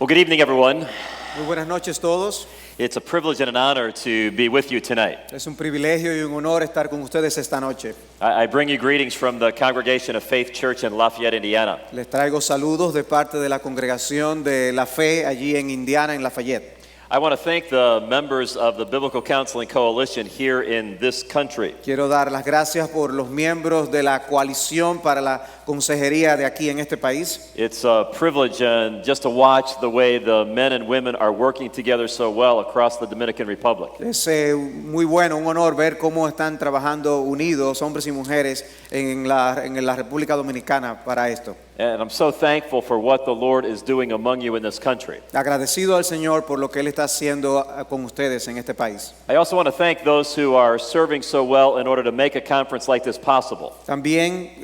Well, good evening, everyone. Muy buenas noches todos. It's a privilege and an honor to be with you tonight. Es un privilegio y un honor estar con ustedes esta noche. I bring you greetings from the Congregation of Faith Church in Lafayette, Indiana. Les traigo saludos de parte de la congregación de la fe allí en Indiana, en Lafayette. I want to thank the members of the Biblical Counseling Coalition here in this country. Quiero dar las gracias por los miembros de la coalición para la consejería de aquí en este país. It's a privilege and just to watch the way the men and women are working together so well across the Dominican Republic. Es muy bueno, un honor ver cómo están trabajando unidos hombres y mujeres en la República Dominicana para esto. And I'm so thankful for what the Lord is doing among you in this country. Agradecido al Señor por lo que Él está haciendo con ustedes en este país. I also want to thank those who are serving so well in order to make a conference like this possible. También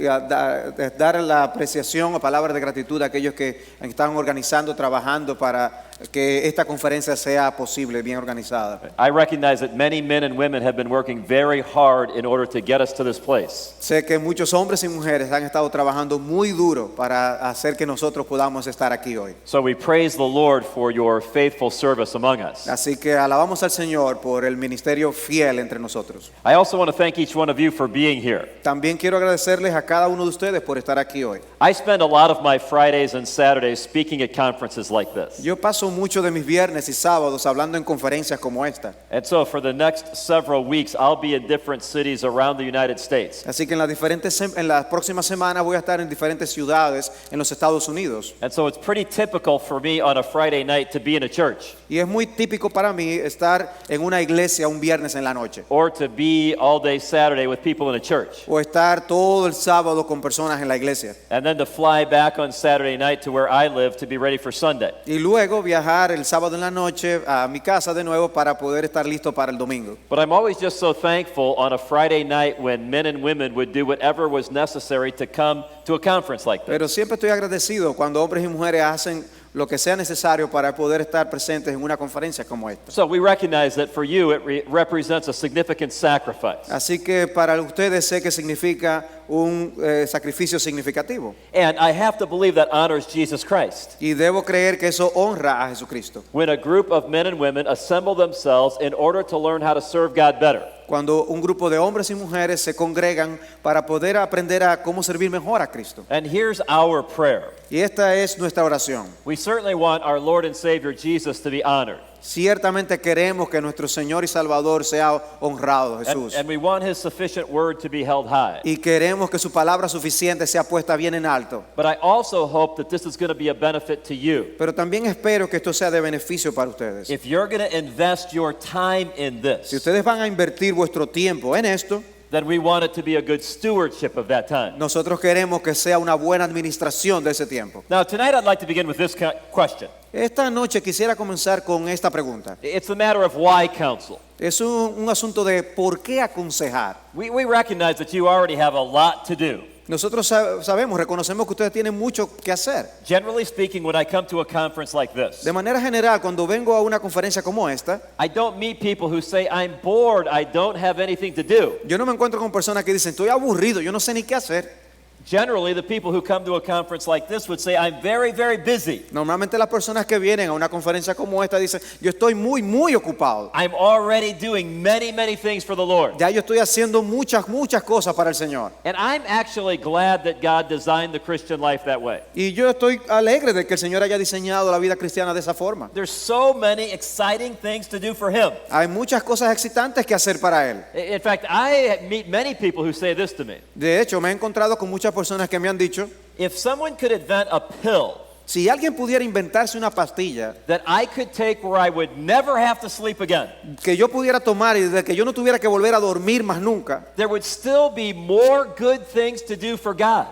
dar la apreciación o palabras de gratitud a aquellos que están organizando, trabajando para que esta conferencia sea posible, bien organizada. I recognize that many men and women have been working very hard in order to get us to this place. Sé que muchos hombres y mujeres han estado trabajando muy duro para hacer que nosotros podamos estar aquí hoy. So we praise the Lord for your faithful service among us. Así que alabamos al Señor por el ministerio fiel entre nosotros. I also want to thank each one of you for being here. También quiero agradecerles a cada uno de ustedes por estar aquí hoy. I spend a lot of my Fridays and Saturdays speaking at conferences like this. Yo paso mucho de mis viernes y sábados hablando en conferencias como esta. And so for the next several weeks, I'll be in different cities around the United States. Así que en las próximas semanas voy a estar en diferentes ciudades en los Estados Unidos. And so it's pretty typical for me on a Friday night to be in a church. Y es muy típico para mí estar en una iglesia un viernes en la noche. Or to be all day Saturday with people in a church. O estar todo el sábado con personas en la iglesia. And then to fly back on Saturday night to where I live to be ready for Sunday. Y luego viajar el sábado en la noche a mi casa de nuevo para poder estar listo para el domingo. But I'm always just so thankful on a Friday night when men and women would do whatever was necessary to come to a conference like this. Pero siempre estoy agradecido cuando hombres y mujeres hacen lo que sea necesario para poder estar presentes en una conferencia como esta. So we recognize that for you it represents a significant sacrifice. Así que para ustedes sé que significa un sacrificio significativo. And I have to believe that honors Jesus Christ. Y debo creer que eso honra a Jesucristo. When a group of men and women assemble themselves in order to learn how to serve God better. Cuando un grupo de hombres y mujeres se congregan para poder aprender a cómo servir mejor a Cristo. And here's our prayer. Y esta es nuestra oración. We certainly want our Lord and Savior Jesus to be honored. Ciertamente queremos que nuestro Señor y Salvador sea honrado, Jesús. And we want His sufficient word to be held high. Y queremos que su palabra suficiente sea puesta bien en alto. But I also hope that this is going to be a benefit to you. Pero también espero que esto sea de beneficio para ustedes. If you're going to invest your time in this, Si ustedes van a invertir vuestro tiempo en esto, then we want it to be a good stewardship of that time. nosotros queremos que sea una buena administración de ese tiempo. Now, tonight I'd like to begin with this question. Esta noche quisiera comenzar con esta pregunta. It's a matter of why counsel. Es un asunto de por qué aconsejar. We recognize that you already have a lot to do. Nosotros sabemos, reconocemos que ustedes tienen mucho que hacer. Generally speaking, when I come to a conference like this, De manera general, cuando vengo a una conferencia como esta, I don't meet people who say, I'm bored, I don't have anything to do. yo no me encuentro con personas que dicen, estoy aburrido, yo no sé ni qué hacer. Generally, the people who come to a conference like this would say, I'm very, very busy. Normalmente las personas que vienen a una conferencia como esta dicen, yo estoy muy ocupado. I'm already doing many, many things for the Lord. Ya yo estoy haciendo muchas cosas para el Señor. And I'm actually glad that God designed the Christian life that way. Y yo estoy alegre de que el Señor haya diseñado la vida cristiana de esa forma. There's so many exciting things to do for Him. Hay muchas cosas excitantes que hacer para Él. In fact, I meet many people who say this to me. De hecho, me he encontrado con muchas personas que me han dicho, If someone could invent a pill si alguien pudiera inventarse una pastilla that I could take where I would never have to sleep again, que yo pudiera tomar y de que yo no tuviera que volver a dormir más nunca, there would still be more good things to do for God.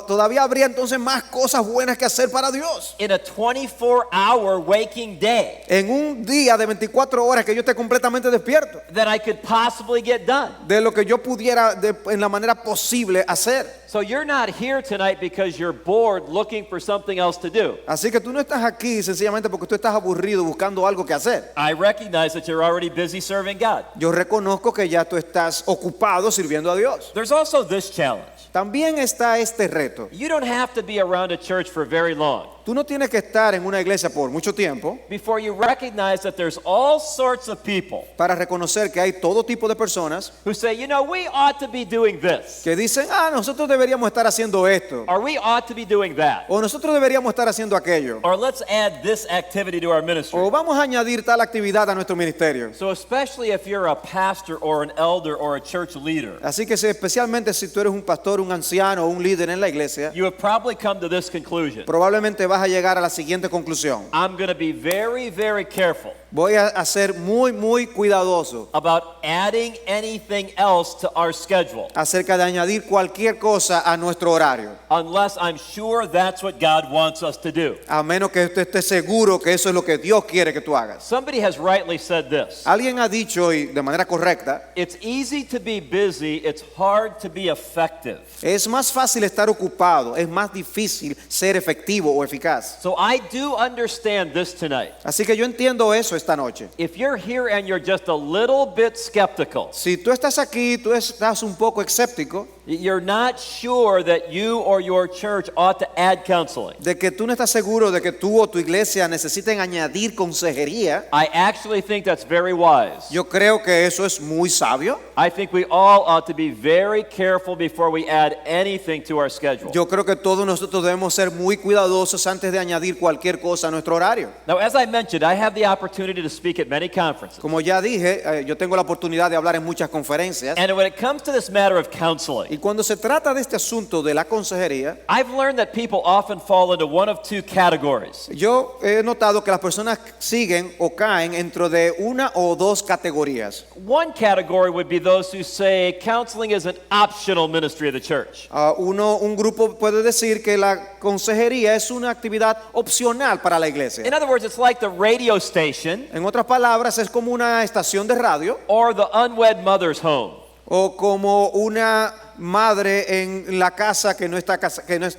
todavía habría entonces más cosas buenas que hacer para Dios. In a 24-hour waking day En un día de 24 horas que yo esté completamente despierto, that I could possibly get done. de lo que yo pudiera en la manera posible hacer. So you're not here tonight because you're bored looking for something else to do. Así que tú no estás aquí sencillamente porque tú estás aburrido buscando algo que hacer. I recognize that you're already busy serving God. Yo reconozco que ya tú estás ocupado sirviendo a Dios. There's also this challenge. también está este reto. You don't have to be around a church for very long Tú no tienes que estar en una iglesia por mucho tiempo before you recognize that there's all sorts of people para reconocer que hay todo tipo de personas who say, you know, we ought to be doing this, que dicen, nosotros deberíamos estar haciendo esto, or we ought to be doing that, o nosotros deberíamos estar haciendo aquello, or let's add this activity to our ministry. o vamos a añadir tal actividad a nuestro ministerio. So especially if you're a pastor or an elder or a church leader, Así que especialmente si tú eres un pastor, un anciano o un líder en la iglesia, you have probably come to this conclusion. probablemente vas a llegar a la siguiente conclusión. I'm going to be very, very careful Voy a ser muy cuidadoso about adding anything else to our schedule acerca de añadir cualquier cosa a nuestro horario, unless I'm sure that's what God wants us to do. a menos que usted esté seguro que eso es lo que Dios quiere que tú hagas. Somebody has rightly said this. Alguien ha dicho, y de manera correcta, It's easy to be busy, it's hard to be effective. es más fácil estar ocupado, es más difícil ser efectivo o eficaz. So I do understand this tonight. Así que yo entiendo eso esta noche. If you're here and you're just a little bit skeptical, Si tú estás aquí, tú estás un poco escéptico you're not sure that you or your church ought to add counseling, de que tú no estás seguro de que tú o tu iglesia necesiten añadir consejería, I actually think that's very wise. yo creo que eso es muy sabio. I think we all ought to be very careful before we add anything to our schedule. Yo creo que todos nosotros debemos ser muy cuidadosos antes de añadir cualquier cosa a nuestro horario. Now, as I mentioned, I have the opportunity to speak at many conferences. Como ya dije, yo tengo la oportunidad de hablar en muchas conferencias. And when it comes to this matter of counseling, Y cuando se trata de este asunto de la consejería, I've learned that people often fall into one of two categories. yo he notado que las personas siguen o caen dentro de una o dos categorías. One category would be those who say counseling is an optional ministry of the church. Un grupo puede decir que la consejería es una actividad opcional para la iglesia. In other words, it's like the radio station En otras palabras, es como una estación de radio or the unwed mother's home. o como una madre en la casa que no está,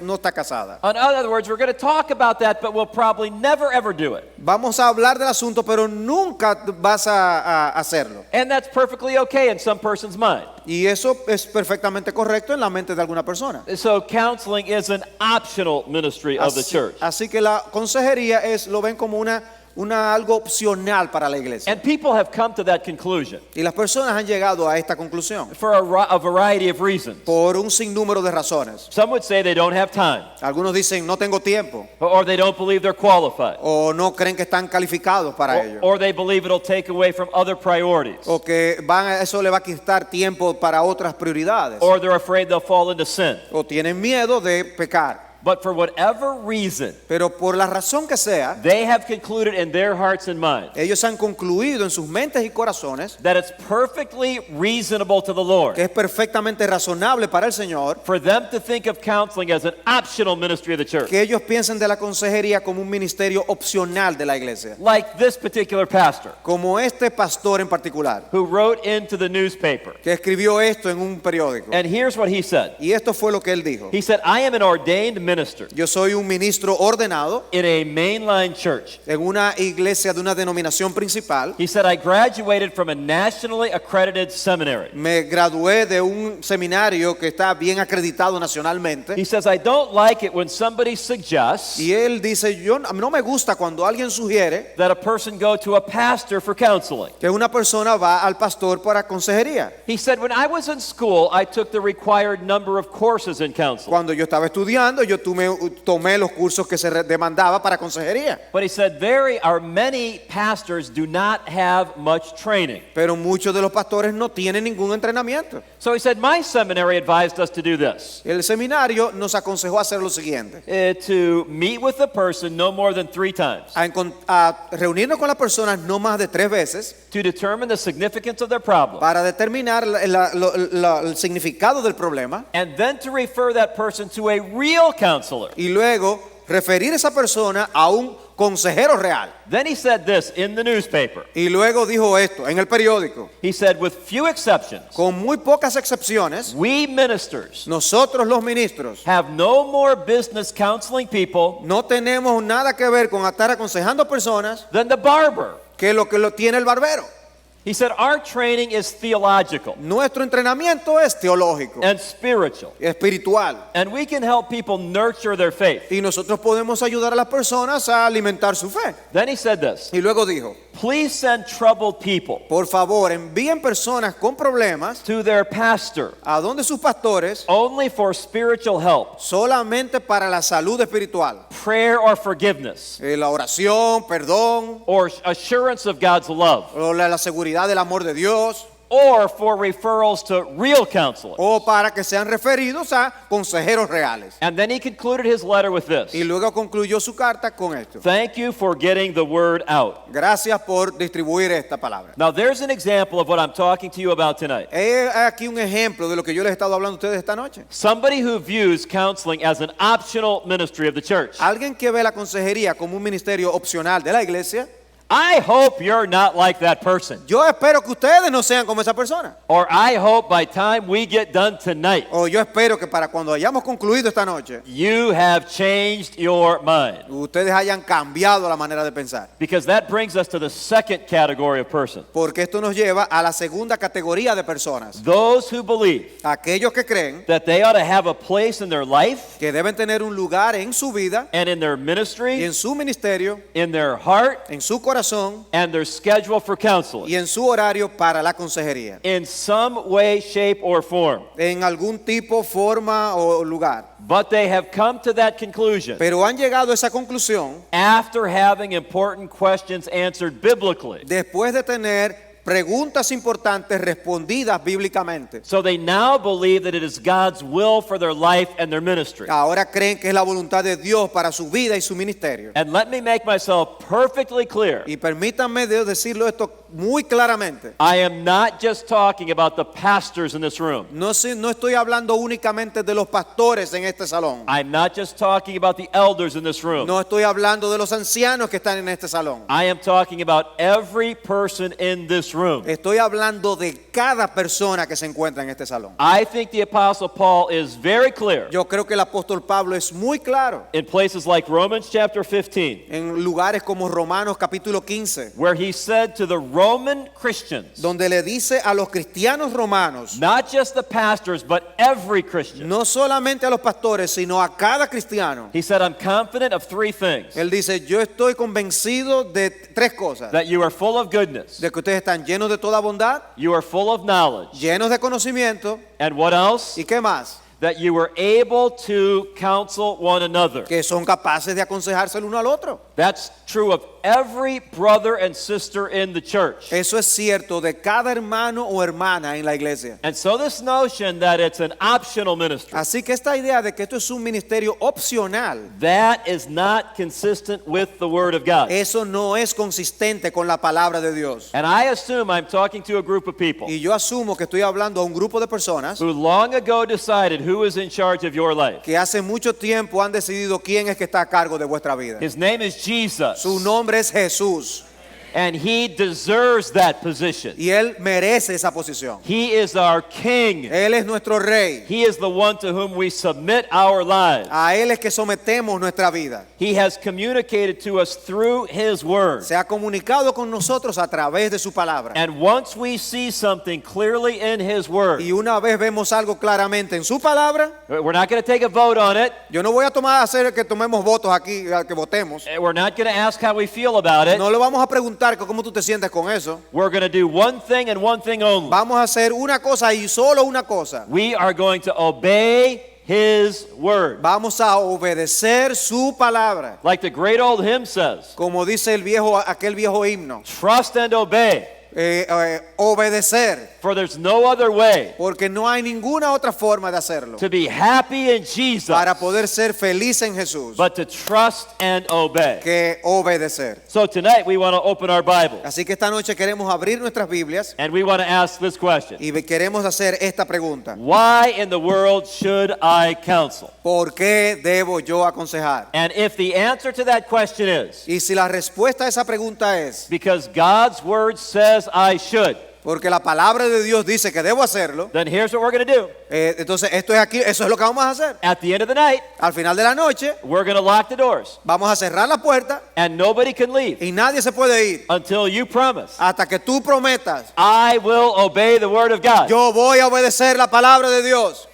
no está casada. In other words, we're going to talk about that, but we'll probably never ever do it. Vamos a hablar del asunto, pero nunca vas a hacerlo. And that's perfectly okay in some person's mind. Y eso es perfectamente correcto en la mente de alguna persona. So counseling is an optional ministry of the church. Así que la consejería lo ven como algo opcional para la iglesia. And people have come to that conclusion Y las personas han llegado a esta conclusión for a variety of reasons. por un sinnúmero de razones. Some would say they don't have time, Algunos dicen no tengo tiempo or they don't believe they're qualified, o no creen que están calificados para ello. or they believe it'll take away from other priorities, O que eso le va a quitar tiempo para otras prioridades. or they're afraid they'll fall into sin. O tienen miedo de pecar. But for whatever reason, Pero por la razón que sea, they have concluded in their hearts and minds ellos han concluido en sus mentes y corazones that it's perfectly reasonable to the Lord que es perfectamente razonable para el Señor for them to think of counseling as an optional ministry of the church. que ellos piensen de la consejería como un ministerio opcional de la iglesia. Like this particular pastor Como este pastor en particular, who wrote into the newspaper. que escribió esto en un periódico. And here's what he said. Y esto fue lo que él dijo. He said, I am an ordained minister Yo soy un ministro ordenado in a mainline church. en una iglesia de una denominación principal. He said, I graduated from a nationally accredited seminary. Me gradué de un seminario que está bien acreditado nacionalmente. He says, I don't like it when somebody suggests Y él dice, a mí no me gusta cuando alguien sugiere that a person go to a pastor for counseling. que una persona va al pastor para consejería. He said, when I was in school, I took the required number of courses in counseling. Cuando yo estaba estudiando, yo tomé los cursos que se demandaba para consejería. But he said, many pastors do not have much training. Pero muchos de los pastores no tienen ningún entrenamiento. So he said, my seminary advised us to do this. El seminario nos aconsejó hacer lo siguiente. To meet with the person no more than 3 times. A reunirnos con las personas no más de 3 veces To determine the significance of their problem. para determinar el significado del problema And then to refer that person to a real counselor. y luego referir a esa persona a un consejero real. Then he said this in the newspaper. Y luego dijo esto en el periódico. He said, with few exceptions, Con muy pocas excepciones, we ministers nosotros los ministros have no more business counseling people no tenemos nada que ver con estar aconsejando personas than the barber. que lo tiene el barbero. He said, our training is theological Nuestro entrenamiento es teológico, and spiritual, espiritual. and we can help people nurture their faith. Y nosotros podemos ayudar a las personas a alimentar su fe. Then he said this, Y luego dijo, please send troubled people por favor, envíen personas con problemas to their pastor a donde sus pastores only for spiritual help, solamente para la salud espiritual. prayer or forgiveness, La oración, perdón, or assurance of God's love, o la seguridad del amor de Dios, or for referrals to real counseling. o para que sean referidos a consejeros reales. And then he concluded his letter with this. Y luego concluyó su carta con esto. Thank you for getting the word out. Gracias por distribuir esta palabra. Now, there's an example of what I'm talking to you about tonight. He aquí un ejemplo de lo que yo les he estado hablando a ustedes esta noche. Somebody who views counseling as an optional ministry of the church. Alguien que ve la consejería como un ministerio opcional de la iglesia. I hope you're not like that person. Yo espero que ustedes no sean como esa persona. Or I hope by time we get done tonight, O yo espero que para cuando hayamos concluido esta noche, you have changed your mind. ustedes hayan cambiado la manera de pensar. Because that brings us to the second category of person. Porque esto nos lleva a la segunda categoría de personas. Those who believe Aquellos que creen that they ought to have a place in their life que deben tener un lugar en su vida and in their y ministry, en su ministerio, in their heart, en su corazón and their schedule for counseling. y en su horario para la consejería. In some way, shape, or form. En algún tipo, forma o lugar. But they have come to that conclusion Pero han llegado a esa conclusión after having important questions answered biblically. después de tener preguntas importantes respondidas bíblicamente. So they now believe that it is God's will for their life and their ministry. Ahora creen que es la voluntad de Dios para su vida y su ministerio. And let me make myself perfectly clear. Y permítanme decirlo esto muy claramente. I am not just talking about the pastors in this room. No estoy hablando únicamente de los pastores en este salón. I'm not just talking about the elders in this room. No estoy hablando de los ancianos que están en este salón. I am talking about every person in this room. Estoy hablando de cada persona que se encuentra en este salón. I think the Apostle Paul is very clear Yo creo que el apóstol Pablo es muy claro in places like Romans chapter 15, en lugares como Romanos capítulo 15, where he said to the Roman Christians, donde le dice a los cristianos romanos, not just the pastors, but every Christian, no solamente a los pastores, sino a cada cristiano. he said, I'm confident of three things: Él dice, yo estoy convencido de tres cosas. that you are full of goodness, De que ustedes están llenos de toda bondad, you are full of knowledge, llenos de conocimiento, and what else? ¿y qué más? That you were able to counsel one another. Que son capaces de aconsejarse el uno al otro. That's true of every brother and sister in the church. Eso es cierto de cada hermano o hermana en la iglesia. And so this notion that it's an optional ministry, Así que esta idea de que esto es un ministerio opcional, that is not consistent with the Word of God. eso no es consistente con la palabra de Dios. And I assume I'm talking to a group of people Y yo asumo que estoy hablando a un grupo de personas who long ago decided who is in charge of your life. que hace mucho tiempo han decidido quién es que está a cargo de vuestra vida. His name is Jesus, Su nombre es Jesús and he deserves that position. y Él merece esa posición. He is our King. Él es nuestro rey. He is the one to whom we submit our lives. A Él es que sometemos nuestra vida. He has communicated to us through His Word. Se ha comunicado con nosotros a través de su palabra. And once we see something clearly in His Word, Y una vez vemos algo claramente en su palabra, we're not going to take a vote on it. yo no voy a hacer que tomemos votos aquí, que votemos. We're not going to ask how we feel about it. No le vamos a preguntar cómo tú te sientes con eso. We're going to do one thing and one thing only. Vamos a hacer una cosa y solo una cosa. We are going to obey His Word. Vamos a obedecer su palabra. Like the great old hymn says, Como dice aquel viejo himno, trust and obey, obedecer, for there's no other way porque no hay ninguna otra forma de hacerlo to be happy in Jesus para poder ser feliz en Jesús but to trust and obey. que obedecer. So tonight we want to open our Bible Así que esta noche queremos abrir nuestras Biblias and we want to ask this question. y queremos hacer esta pregunta. Why in the world should I counsel? ¿Por qué debo yo aconsejar? And if the answer to that question is Y si la respuesta a esa pregunta es because God's Word says I should, porque la palabra de Dios dice que debo hacerlo, then here's what we're going to do. entonces esto es aquí, eso es lo que vamos a hacer. At the end of the night, Al final de la noche we're going to lock the doors, vamos a cerrar la puerta and nobody can leave y nadie se puede ir until you promise, hasta que tú prometas, I will obey the word of God. yo voy a obedecer la palabra de Dios.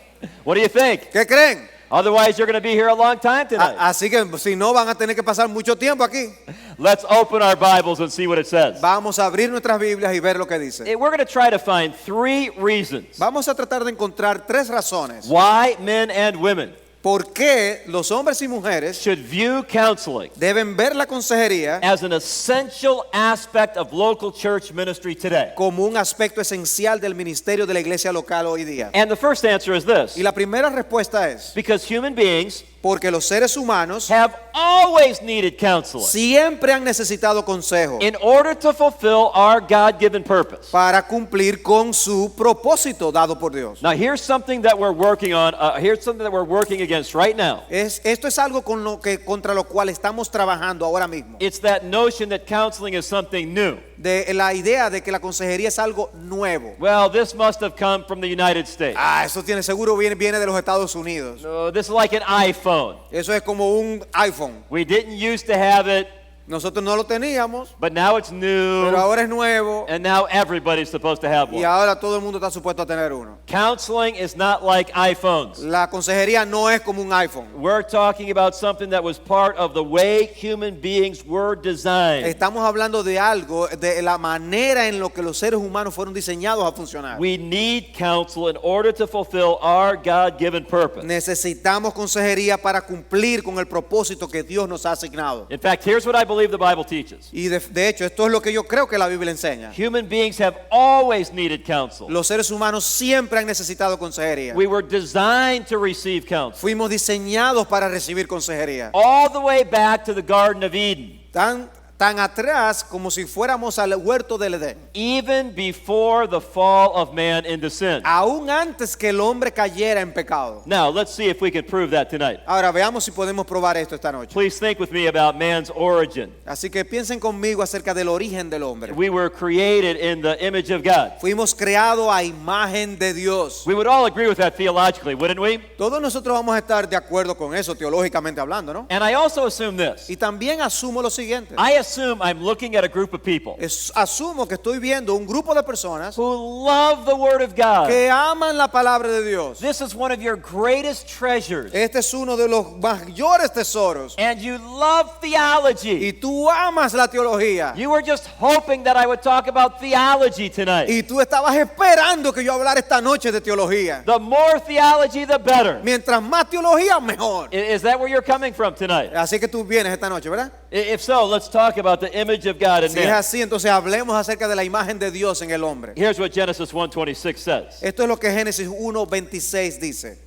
What do you think? ¿Qué creen? Otherwise, you're going to be here a long time tonight. Así que si no van a tener que pasar mucho tiempo aquí. Let's open our Bibles and see what it says. Vamos a abrir nuestras Biblias y ver lo que dice. We're going to try to find 3 reasons Vamos a tratar de encontrar 3 razones why men and women por qué los hombres y mujeres should view counseling deben ver la consejería as an essential aspect of local church ministry today. como un aspecto esencial del ministerio de la iglesia local hoy día. And the first answer is this: Y la primera respuesta es, because human beings porque los seres humanos have always needed counseling siempre han necesitado consejo in order to fulfill our God-given purpose. para cumplir con su propósito dado por Dios. Now, here's something that we're working on. Here's something that we're working against right now. Esto es algo contra lo cual estamos trabajando ahora mismo. It's that notion that counseling is something new. De la idea de que la consejería es algo nuevo. Well, this must have come from the United States. Eso seguro viene de los Estados Unidos. No, this is like an iPhone. Eso es como un iPhone. We didn't used to have it, Nosotros no lo teníamos, but now it's new, pero ahora es nuevo and now everybody's supposed to have y one. ahora todo el mundo está supuesto a tener uno. Counseling is not like iPhones. La consejería no es como un iPhone. We're talking about something that was part of the way human beings were designed. Estamos hablando de algo, de la manera en lo que los seres humanos fueron diseñados a funcionar. We need counsel in order to fulfill our God-given purpose. Necesitamos consejería para cumplir con el propósito que Dios nos ha asignado. In fact, here's what I believe the Bible teaches. Y de hecho, esto es lo que yo creo que la Biblia enseña. Human beings have always needed counsel. Los seres humanos siempre han necesitado consejería. We were designed to receive counsel. Fuimos diseñados para recibir consejería. All the way back to the Garden of Eden. Tan atrás como si fuéramos al huerto del Edén. Even before the fall of man into sin. Aún antes que el hombre cayera en pecado. Now, let's see if we can prove that tonight. Ahora veamos si podemos probar esto esta noche. Please think with me about man's origin. Así que piensen conmigo acerca del origen del hombre. We were created in the image of God. Fuimos creados a imagen de Dios. We would all agree with that theologically, wouldn't we? Todos nosotros vamos a estar de acuerdo con eso teológicamente hablando, ¿no? And I also assume this. Y también asumo lo siguiente. I assume I'm looking at a group of people Asumo que estoy viendo un grupo de personas who love the Word of God. que aman la palabra de Dios. This is one of your greatest treasures. Este es uno de los mayores tesoros. And you love theology. Y tú amas la teología. You were just hoping that I would talk about theology tonight. Y tú estabas esperando que yo hablara esta noche de teología. The more theology, the better. Mientras más teología, mejor. Is that where you're coming from tonight? Así que tú vienes esta noche, ¿verdad? If so, let's talk about the image of God in Si es man. así, entonces hablemos acerca de la imagen de Dios en el hombre. Here's what Genesis 1:26 says. Esto es lo que Génesis 1:26 dice.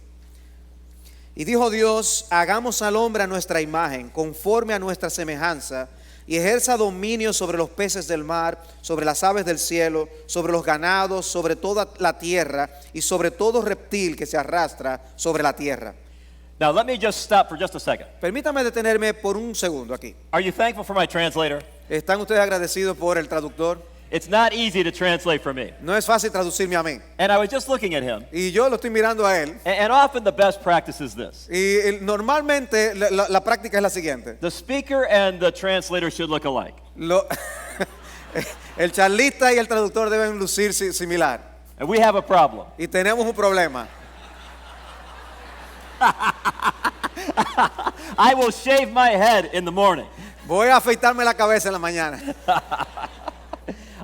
Y dijo Dios, hagamos al hombre a nuestra imagen, conforme a nuestra semejanza, y ejerza dominio sobre los peces del mar, sobre las aves del cielo, sobre los ganados, sobre toda la tierra, y sobre todo reptil que se arrastra sobre la tierra. Now let me just stop for just a second. Permítame detenerme por un segundo aquí. Are you thankful for my translator? ¿Están ustedes agradecidos por el traductor? It's not easy to translate for me. No es fácil traducirme a mí. And I was just looking at him. Y yo lo estoy mirando a él. And often the best practice is this. Y normalmente la práctica es la siguiente. The speaker and the translator should look alike. El charlista y el traductor deben lucir similar. And we have a problem. Y tenemos un problema. I will shave my head in the morning. Voy a afeitarme la cabeza en la mañana.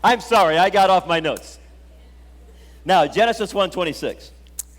I'm sorry, I got off my notes. Now, Genesis 1:26.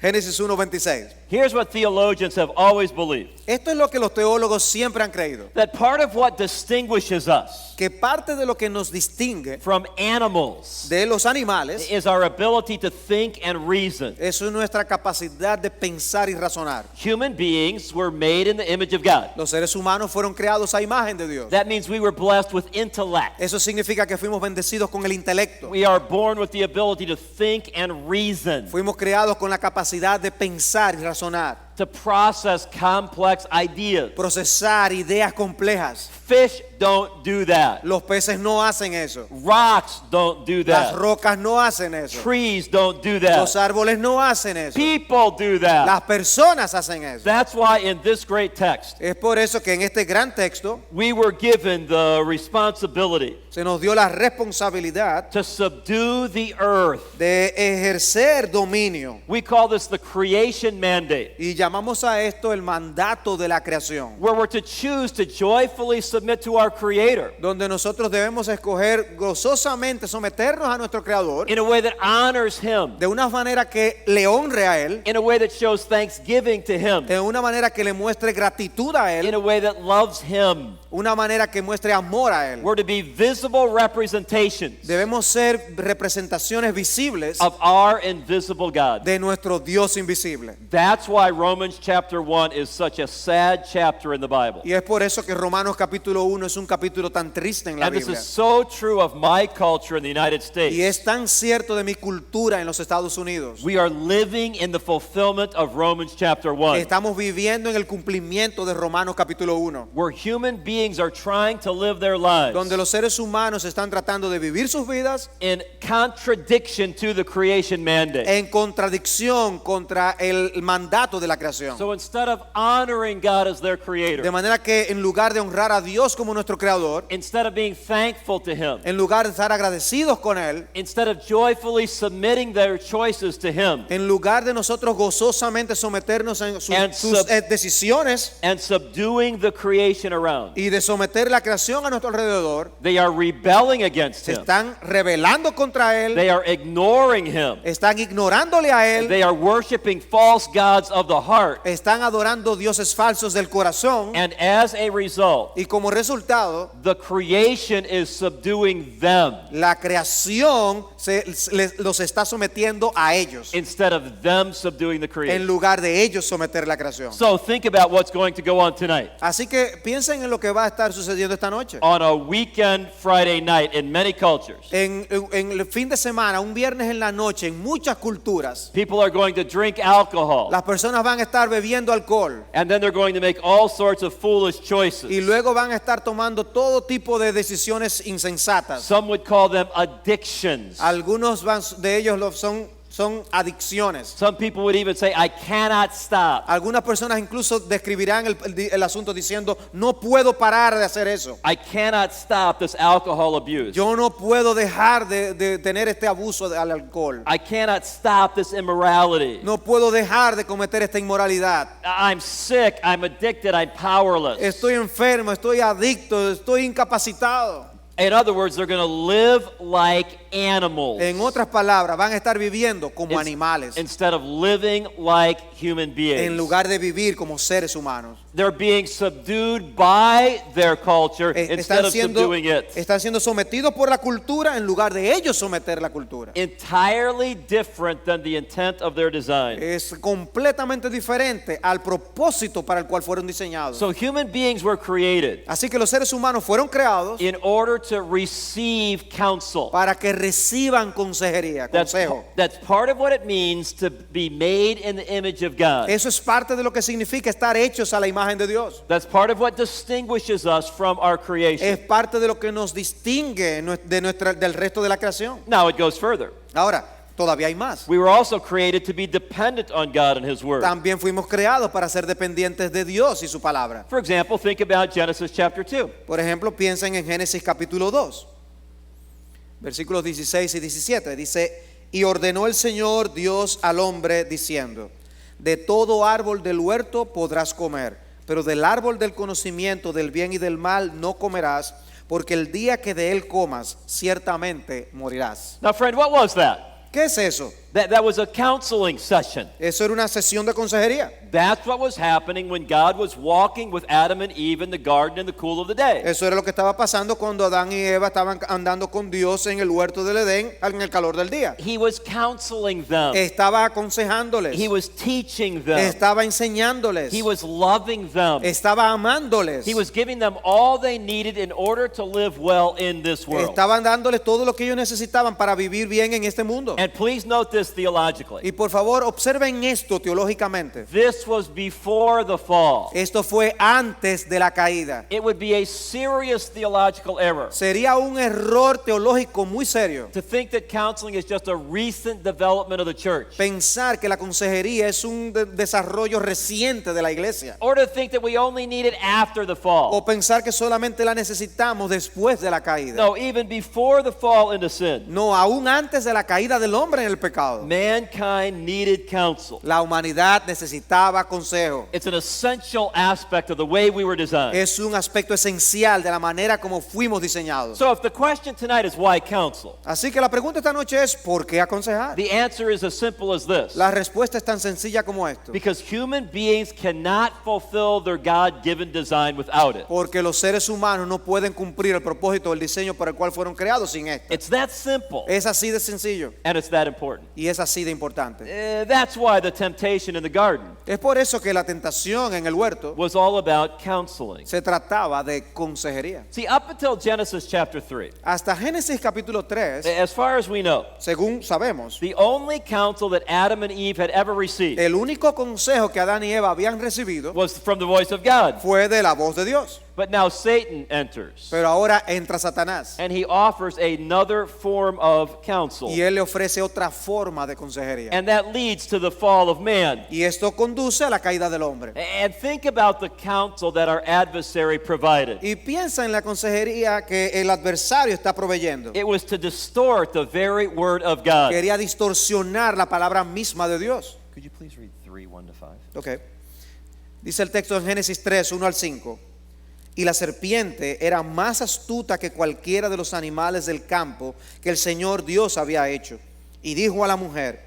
Génesis 1:26. Here's what theologians have always believed. Esto es lo que los teólogos siempre han creído. That part of what distinguishes us Que parte de lo que nos distingue from animals de los animales is our ability to think and reason. es nuestra capacidad de pensar y razonar. Human beings were made in the image of God. Los seres humanos fueron creados a imagen de Dios. That means we were blessed with intellect. Eso significa que fuimos bendecidos con el intelecto. We are born with the ability to think and reason. Fuimos creados con la capacidad de pensar y razonar. to process complex ideas. procesar ideas complejas. Fish don't do that. Los peces no hacen eso. Rocks don't do Las that. rocas no hacen eso. Trees don't do Los that. árboles no hacen eso. People do that. Las personas hacen eso. That's why in this great text, Es por eso que en este gran texto we were given the responsibility se nos dio la responsabilidad to subdue the earth. de ejercer dominio. We call this the creation mandate, Y llamamos a esto el mandato de la creación, where we're to choose to joyfully submit to our Creator donde nosotros debemos escoger gozosamente someternos a nuestro Creador in a way that honors Him, de una manera que le honre a Él, in a way that shows thanksgiving to Him, de una manera que le muestre gratitud a in Él, a way that loves Him. una manera que muestre amor a Él. We're to be visible representations Debemos ser representaciones visibles of our invisible God. de nuestro Dios invisible. That's why Romans chapter 1 is such a sad chapter in the Bible. Y es por eso que Romanos capítulo 1 es un capítulo tan triste en la And this Biblia. is so true of my culture in the United Y States. es tan cierto de mi cultura en los Estados Unidos. We are living in the fulfillment of Romans chapter 1, Estamos viviendo en el cumplimiento de Romanos capítulo 1, where human beings are trying to live their lives donde los seres humanos están tratando de vivir sus vidas in contradiction to the creation mandate. en contradicción contra el mandato de la creación. So instead of honoring God as their De creator, manera que en lugar de honrar a Dios como nuestro creador, instead of being thankful to Him, en lugar de estar agradecidos con Él, instead of joyfully submitting their choices to Him en lugar de nosotros gozosamente someternos en And sus decisiones and subduing the creation around, y de someter la creación a nuestro alrededor, they are rebelling against se Him. están rebelando contra Él, They are ignoring Him. están ignorándole a Él, They are worshiping false gods of the heart. están adorando dioses falsos del corazón, And as a result, y como resultado, the creation is subduing them la creación los está sometiendo a ellos, instead of them subduing the en creation. lugar de ellos someter la creación. So think about what's going to go on tonight. Así que piensen en lo que va a estar sucediendo esta noche. On a weekend Friday night in many cultures, En el fin de semana, un viernes en la noche, en muchas culturas, people are going to drink alcohol, las personas van a estar bebiendo alcohol and then they're going to make all sorts of foolish y choices. luego van a estar tomando todo tipo de decisiones insensatas. Some would call them addictions. Algunos de ellos son adicciones. Some people would even say, I cannot stop. Algunas personas incluso describirán el asunto diciendo, no puedo parar de hacer eso. I cannot stop this alcohol abuse. Yo no puedo dejar de tener este abuso al alcohol. I cannot stop this immorality. No puedo dejar de cometer esta inmoralidad. I'm sick, I'm addicted, I'm powerless. Estoy enfermo, estoy adicto, estoy incapacitado. In other words, they're going to live like animals En otras palabras, van a estar viviendo como animales instead of living like human beings. en lugar de vivir como seres humanos. They're being subdued by their culture instead of subduing it. Están siendo sometidos por la cultura en lugar de ellos someter la cultura. Entirely different than the intent of their design. Es completamente diferente al propósito para el cual fueron diseñados. So human beings were created Así que los seres humanos fueron creados in order to receive counsel. para que reciban consejería, consejo. That's part of what it means to be made in the image of God. Eso es parte de lo que significa estar hechos a la imagen de Dios. That's part of what distinguishes us from our creation. Es parte de lo que nos distingue del resto de la creación. Now it goes further. Ahora, todavía hay más. We were also created to be dependent on God and His Word. También fuimos creados para ser dependientes de Dios y su palabra. For example, think about Genesis chapter 2. Por ejemplo, piensen en Génesis capítulo 2, versículos 16 y 17. Dice, y ordenó el Señor Dios al hombre diciendo, de todo árbol del huerto podrás comer, pero del árbol del conocimiento del bien y del mal no comerás, porque el día que de él comas, ciertamente morirás. Now, friend, what was that? ¿Qué es eso? That was a counseling session. Eso era una sesión de consejería. That's what was happening when God was walking with Adam and Eve in the garden in the cool of the day. Eso era lo que estaba pasando cuando Adán y Eva estaban andando con Dios en el huerto del Edén en el calor del día. He was counseling them. Estaba aconsejándoles. He was teaching them. Estaba enseñándoles. He was loving them. Estaba amándoles. He was giving them all they needed in order to live well in this world. Estaban dándoles todo lo que ellos necesitaban para vivir bien en este mundo. And please note this theologically. Y por favor, observen esto teológicamente. This was before the fall. Esto fue antes de la caída. It would be a serious theological error Sería un error teológico muy serio to think that counseling is just a recent development of the church, pensar que la consejería es un desarrollo reciente de la iglesia, or to think that we only need it after the fall. o pensar que solamente la necesitamos después de la caída. No, even before the fall into sin, No, aún antes de la caída del hombre en el pecado, mankind needed counsel. la humanidad necesitaba consejo. It's an essential aspect of the way we were designed. Es un aspecto esencial de la manera como fuimos diseñados. So if the question tonight is why counsel, Así que la pregunta esta noche es ¿por qué aconsejar? the answer is as simple as this. La respuesta es tan sencilla como esto. Because human beings cannot fulfill their God-given design without it. Porque los seres humanos no pueden cumplir el propósito del diseño para el cual fueron creados sin esto. It's that simple, Es así de sencillo and it's that important. y es así de importante. That's why the temptation in the garden Es por eso que la tentación en el huerto was all about counseling. se trataba de consejería. See, up until Genesis chapter 3, Hasta Génesis capítulo 3, as far as we know, según sabemos, the only counsel that Adam and Eve had ever received el único consejo que Adán y Eva habían recibido was from the voice of God. fue de la voz de Dios. But now Satan enters, Pero ahora entra Satanás and he offers another form of counsel. y él le ofrece otra forma de consejería. And that leads to the fall of man. Y esto conduce a la caída del hombre. And think about the counsel that our adversary provided. Y piensa en la consejería que el adversario está proveyendo. It was to distort the very word of God. Quería distorsionar la palabra misma de Dios. Could you please read 3, 1 to 5? Ok. Dice el texto en Génesis 3, 1 al 5. Y la serpiente era más astuta que cualquiera de los animales del campo que el Señor Dios había hecho. Y dijo a la mujer,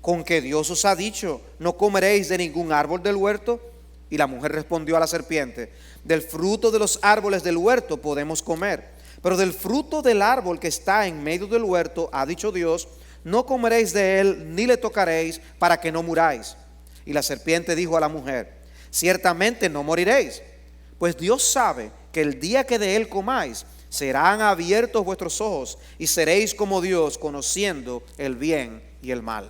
¿con qué Dios os ha dicho, no comeréis de ningún árbol del huerto? Y la mujer respondió a la serpiente, del fruto de los árboles del huerto podemos comer, pero del fruto del árbol que está en medio del huerto, ha dicho Dios, no comeréis de él ni le tocaréis para que no muráis. Y la serpiente dijo a la mujer, ciertamente no moriréis, pues Dios sabe que el día que de él comáis, serán abiertos vuestros ojos y seréis como Dios, conociendo el bien y el mal.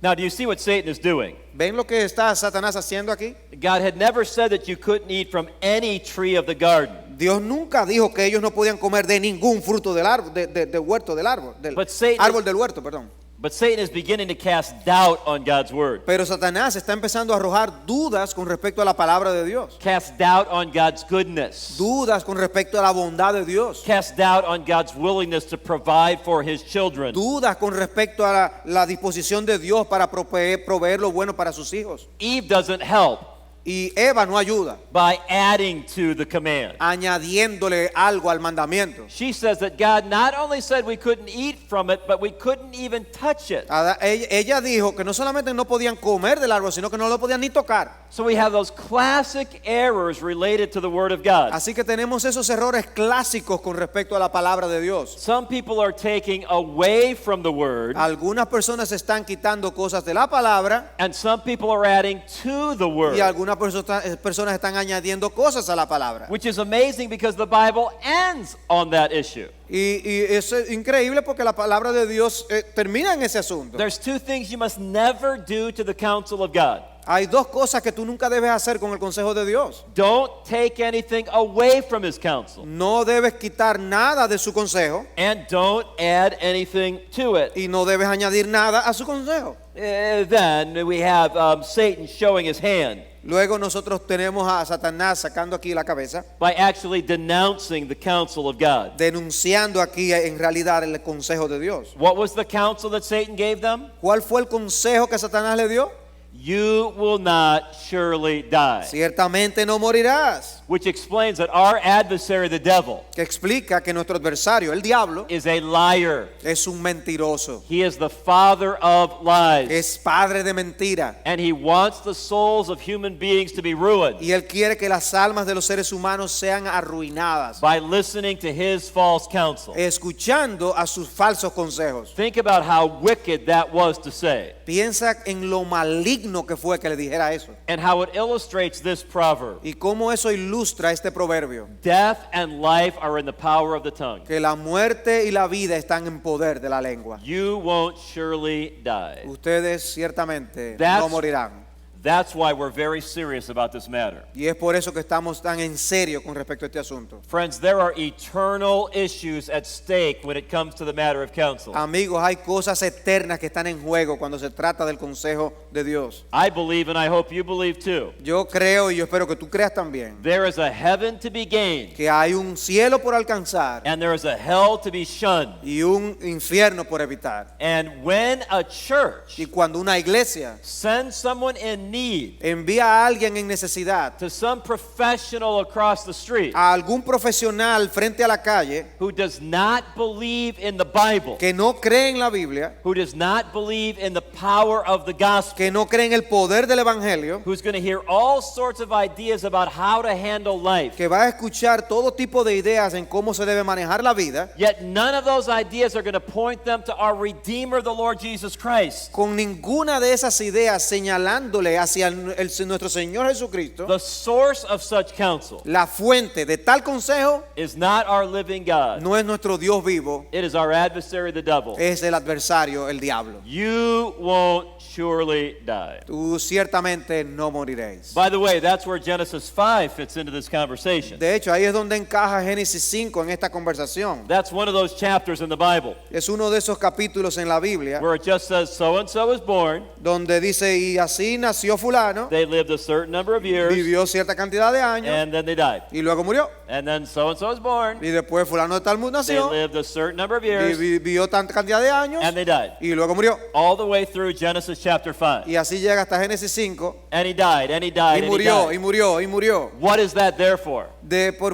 Now, do you see what Satan is doing? ¿Ven lo que está Satanás haciendo aquí? God had never said that you couldn't eat from any tree of the garden. Dios nunca dijo que ellos no podían comer de ningún fruto del árbol, del huerto del árbol, del But Satan- árbol del huerto, perdón. But Satan is beginning to cast doubt on God's word, Pero Satanás está empezando a arrojar dudas con respecto a la palabra de Dios, cast doubt on God's goodness, dudas con respecto a la bondad de Dios, cast doubt on God's willingness to provide for his children. dudas con respecto a la disposición de Dios para proveer lo bueno para sus hijos. Eve doesn't help Y Eva no ayuda, by adding to the command. añadiéndole algo al mandamiento. She says that God not only said we couldn't eat from it, but we couldn't even touch it. Ella dijo que no solamente no podían comer del árbol, sino que no lo podían ni tocar. So we have those classic errors related to the Word of God. Así que tenemos esos errores clásicos con respecto a la palabra de Dios. Some people are taking away from the Word, Algunas personas están quitando cosas de la palabra and some people are adding to the Word, y algunas personas están añadiendo cosas a la palabra. which is amazing because the Bible ends on that issue. Y eso es increíble porque la palabra de Dios termina en ese asunto. There's two things you must never do to the counsel of God. Hay dos cosas que tú nunca debes hacer con el consejo de Dios. Don't take anything away from His counsel, No debes quitar nada de su consejo and don't add anything to it. y no debes añadir nada a su consejo. Then we have Satan showing his hand Luego nosotros tenemos a Satanás sacando aquí la cabeza, by actually denouncing the counsel of God. denunciando aquí en realidad el consejo de Dios. What was the counsel that Satan gave them? ¿Cuál fue el consejo que Satanás le dio? You will not surely die. Ciertamente no morirás. Which explains that our adversary, the devil, Que explica que nuestro adversario, el diablo, is a liar. es un mentiroso. He is the father of lies. Es padre de mentira. And he wants the souls of human beings to be ruined Y él quiere que las almas de los seres humanos sean arruinadas, by listening to his false counsel. escuchando a sus falsos consejos. Think about how wicked that was to say, Piensa en lo maligno que fue que le dijera eso. and how it illustrates this proverb. Y cómo eso ilustra ilustra este proverbio, Death and life are in the power of the tongue. que la muerte y la vida están en poder de la lengua. You won't surely die. Ustedes ciertamente That's- no morirán. That's why we're very serious about this matter. Y es por eso que estamos tan en serio con respecto a este asunto. Friends, there are eternal issues at stake when it comes to the matter of counsel. Amigos, hay cosas eternas que están en juego cuando se trata del consejo de Dios. I believe, and I hope you believe too, Yo creo y yo espero que tú creas también there is a heaven to be gained, que hay un cielo por alcanzar and there is a hell to be shunned. y un infierno por evitar. And when a church Y cuando una iglesia sends someone in need envía a alguien en necesidad, to some professional across the street a algún profesional frente a la calle who does not believe in the Bible, que no cree en la Biblia, who does not believe in the power of the gospel, que no cree en el poder del evangelio, who's going to hear all sorts of ideas about how to handle life, que va a escuchar todo tipo de ideas en cómo se debe manejar la vida, yet none of those ideas are going to point them to our Redeemer, the Lord Jesus Christ. con ninguna de esas ideas señalándole hacia nuestro Señor Jesucristo, The source of such counsel la fuente de tal consejo is not our living God. no es nuestro Dios vivo, It is our adversary, the devil. es el adversario, el diablo. You won't surely die. Tú ciertamente no moriréis. By the way, that's where Genesis 5 fits into this conversation. De hecho, ahí es donde encaja Génesis 5 en esta conversación. That's one of those chapters in the Bible Es uno de esos capítulos en la Biblia where it just says so and so was born, donde dice, y así nació fulano, they lived a certain number of years, vivió cierta cantidad de años and then they died. y luego murió. And then so and so was born, Y después fulano de tal they nació lived a certain number of y years, vivió tanta cantidad de años and they died. y luego murió. All the way through Genesis chapter 5. Y así llega hasta Génesis 5 And he died, and he died, y and he murió, y died. murió, y murió. What is that there for?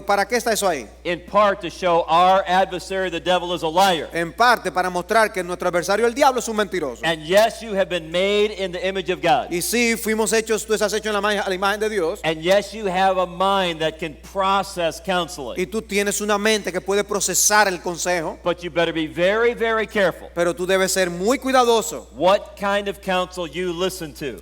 ¿Para qué está eso ahí? In part to show our adversary, the devil, is a liar. En parte para mostrar que nuestro adversario el diablo es un mentiroso. And yes, you have been made in the image of God. Y sí, fuimos hechos, tú estás hecho a la imagen de Dios. And yes, you have a mind that can process counseling. Y tú tienes una mente que puede procesar el consejo, But you better be very, very careful pero tú debes ser muy cuidadoso what kind of counsel you listen to,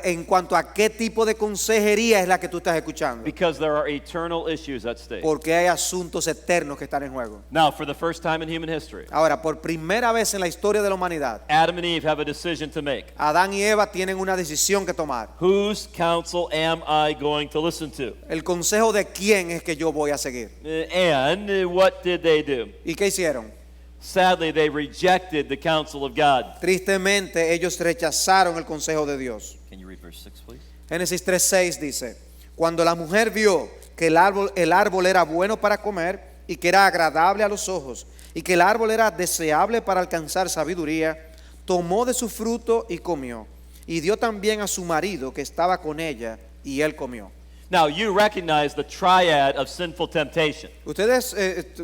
en cuanto a qué tipo de consejería es la que tú estás escuchando. because there are eternal issues at stake. Porque hay asuntos eternos que están en juego. Now, for the first time in human history, Ahora, por primera vez en la historia de la humanidad, Adam and Eve have a decision to make. Adán y Eva tienen una decisión que tomar. Whose counsel am I going to listen to? El consejo de quién es que yo voy a seguir. And what did they do? ¿Y qué hicieron? Sadly, they rejected the counsel of God. Tristemente, ellos rechazaron el consejo de Dios. Can you read verse 6, please? Génesis 3:6 dice, cuando la mujer vio que el árbol era bueno para comer y que era agradable a los ojos y que el árbol era deseable para alcanzar sabiduría, tomó de su fruto y comió. Y dio también a su marido que estaba con ella y él comió. Now, you recognize the triad of sinful temptation. Ustedes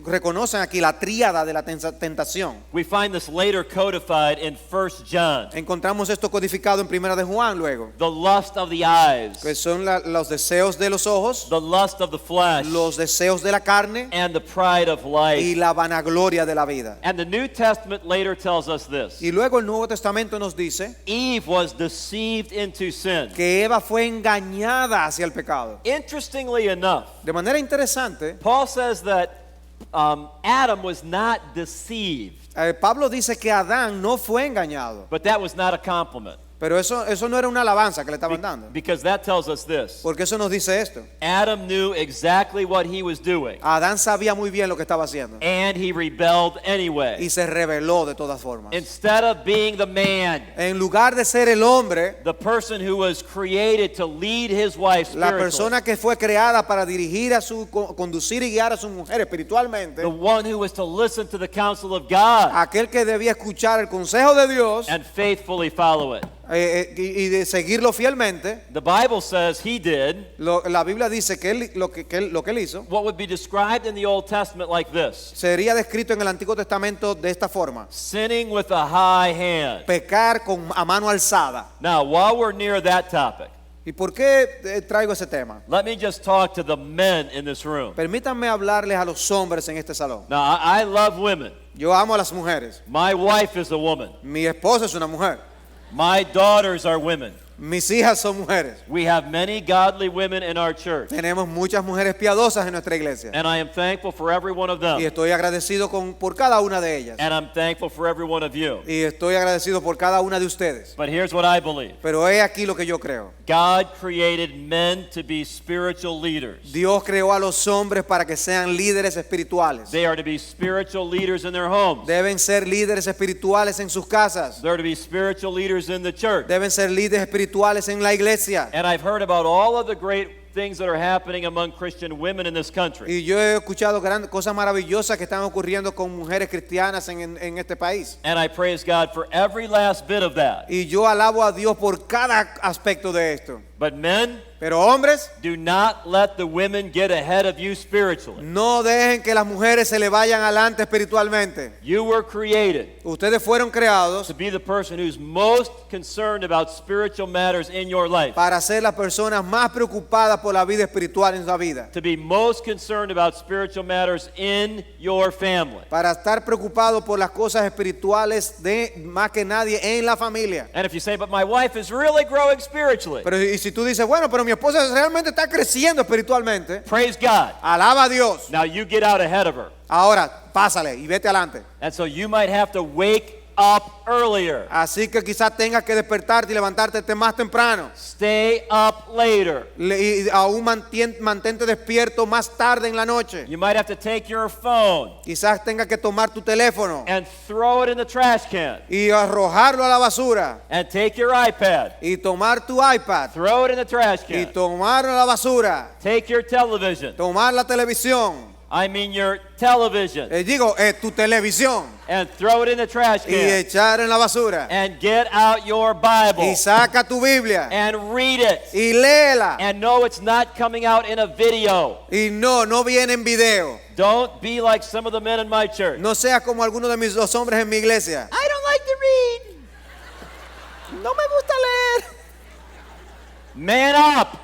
reconocen aquí la tríada de la tentación. We find this later codified in 1 John. Encontramos esto codificado en Primera de Juan luego, The lust of the eyes, que son los deseos de los ojos, the lust of the flesh, los deseos de la carne and the pride of y life. la vanagloria de la vida. And the New Testament later tells us this. Y luego el Nuevo Testamento nos dice Eve was deceived into sin. que Eva fue engañada hacia el pecado. Interestingly enough, De manera interesante, Paul says that Adam was not deceived, Pablo dice que Adán no fue engañado, but that was not a compliment. pero eso no era una alabanza que le estaban dando, Because that tells us this. porque eso nos dice esto. Adam knew exactly what he was doing, Adán sabía muy bien lo que estaba haciendo and he rebelled anyway. y se rebeló de todas formas. Instead of being the man, En lugar de ser el hombre, the person who was created to lead his wife la spiritually, persona que fue creada para dirigir conducir y guiar a su mujer espiritualmente, the one who was to listen to the counsel of God aquel que debía escuchar el consejo de Dios and faithfully follow it. y de seguirlo fielmente, The Bible says he did la Biblia dice que lo que él hizo what would be described in the Old Testament like this: sería descrito en el Antiguo Testamento de esta forma: sinning with a high hand. pecar a mano alzada. Now, while we're near that topic, ¿Y por qué traigo ese tema? let me just talk to the men in this room. Permítanme hablarles a los hombres en este salón. Now, I love women. Yo amo a las mujeres. My wife is a woman. Mi esposa es una mujer. My daughters are women. Mis hijas son mujeres. We have many godly women in our church, Tenemos muchas mujeres piadosas en nuestra iglesia. and I am thankful for every one of Y them. estoy agradecido por cada una de ellas. And I'm thankful for every one of you. Y estoy agradecido por cada una de ustedes. But here's what I believe. Pero he aquí lo que yo creo. God created men to be spiritual leaders. Dios creó a los hombres para que sean líderes espirituales. They are to be spiritual leaders in their homes. Deben ser líderes espirituales en sus casas. They're to be spiritual leaders in the church. Deben ser líderes espirituales en la iglesia. And I've heard about all of the great things that are happening among Christian women in this country. Y yo he escuchado cosas maravillosas que están ocurriendo con mujeres cristianas en este país. And I praise God for every last bit of that. Y yo alabo a Dios por cada aspecto de esto. But men, Pero hombres, do not let the women get ahead of you spiritually. no dejen que las mujeres se le vayan adelante espiritualmente. You were created Ustedes fueron creados to be the person who's most concerned about spiritual matters in your life. para ser las personas más preocupadas por la vida espiritual en su vida. To be most concerned about spiritual matters in your family. Para estar preocupados por las cosas espirituales de más que nadie en la familia. And if you say, but my wife is really growing spiritually, Pero y si tú dices, bueno, pero mi esposa realmente está creciendo espiritualmente, praise God. alaba a Dios. Now you get out ahead of her. Ahora, pásale y vete adelante. And so you might have to wake up earlier. Así que quizás tengas que despertarte y levantarte más temprano. Stay up later. Y aún mantente despierto más tarde en la noche. You might have to take your phone Quizás tengas que tomar tu teléfono and throw it in the trash can. y arrojarlo a la basura. And take your iPad, Y tomar tu iPad throw it in the trash y can. tomarlo a la basura. Take your television. Tomar la televisión. I mean your television. Digo, tu televisión. And throw it in the trash Y can. echar en la basura. And get out your Bible. Y saca tu Biblia. And read it. Y léela. And no, it's not coming out in a video. Y no viene en video. Don't be like some of the men in my church. No seas como algunos de los hombres en mi iglesia. I don't like to read. No me gusta leer. Man up.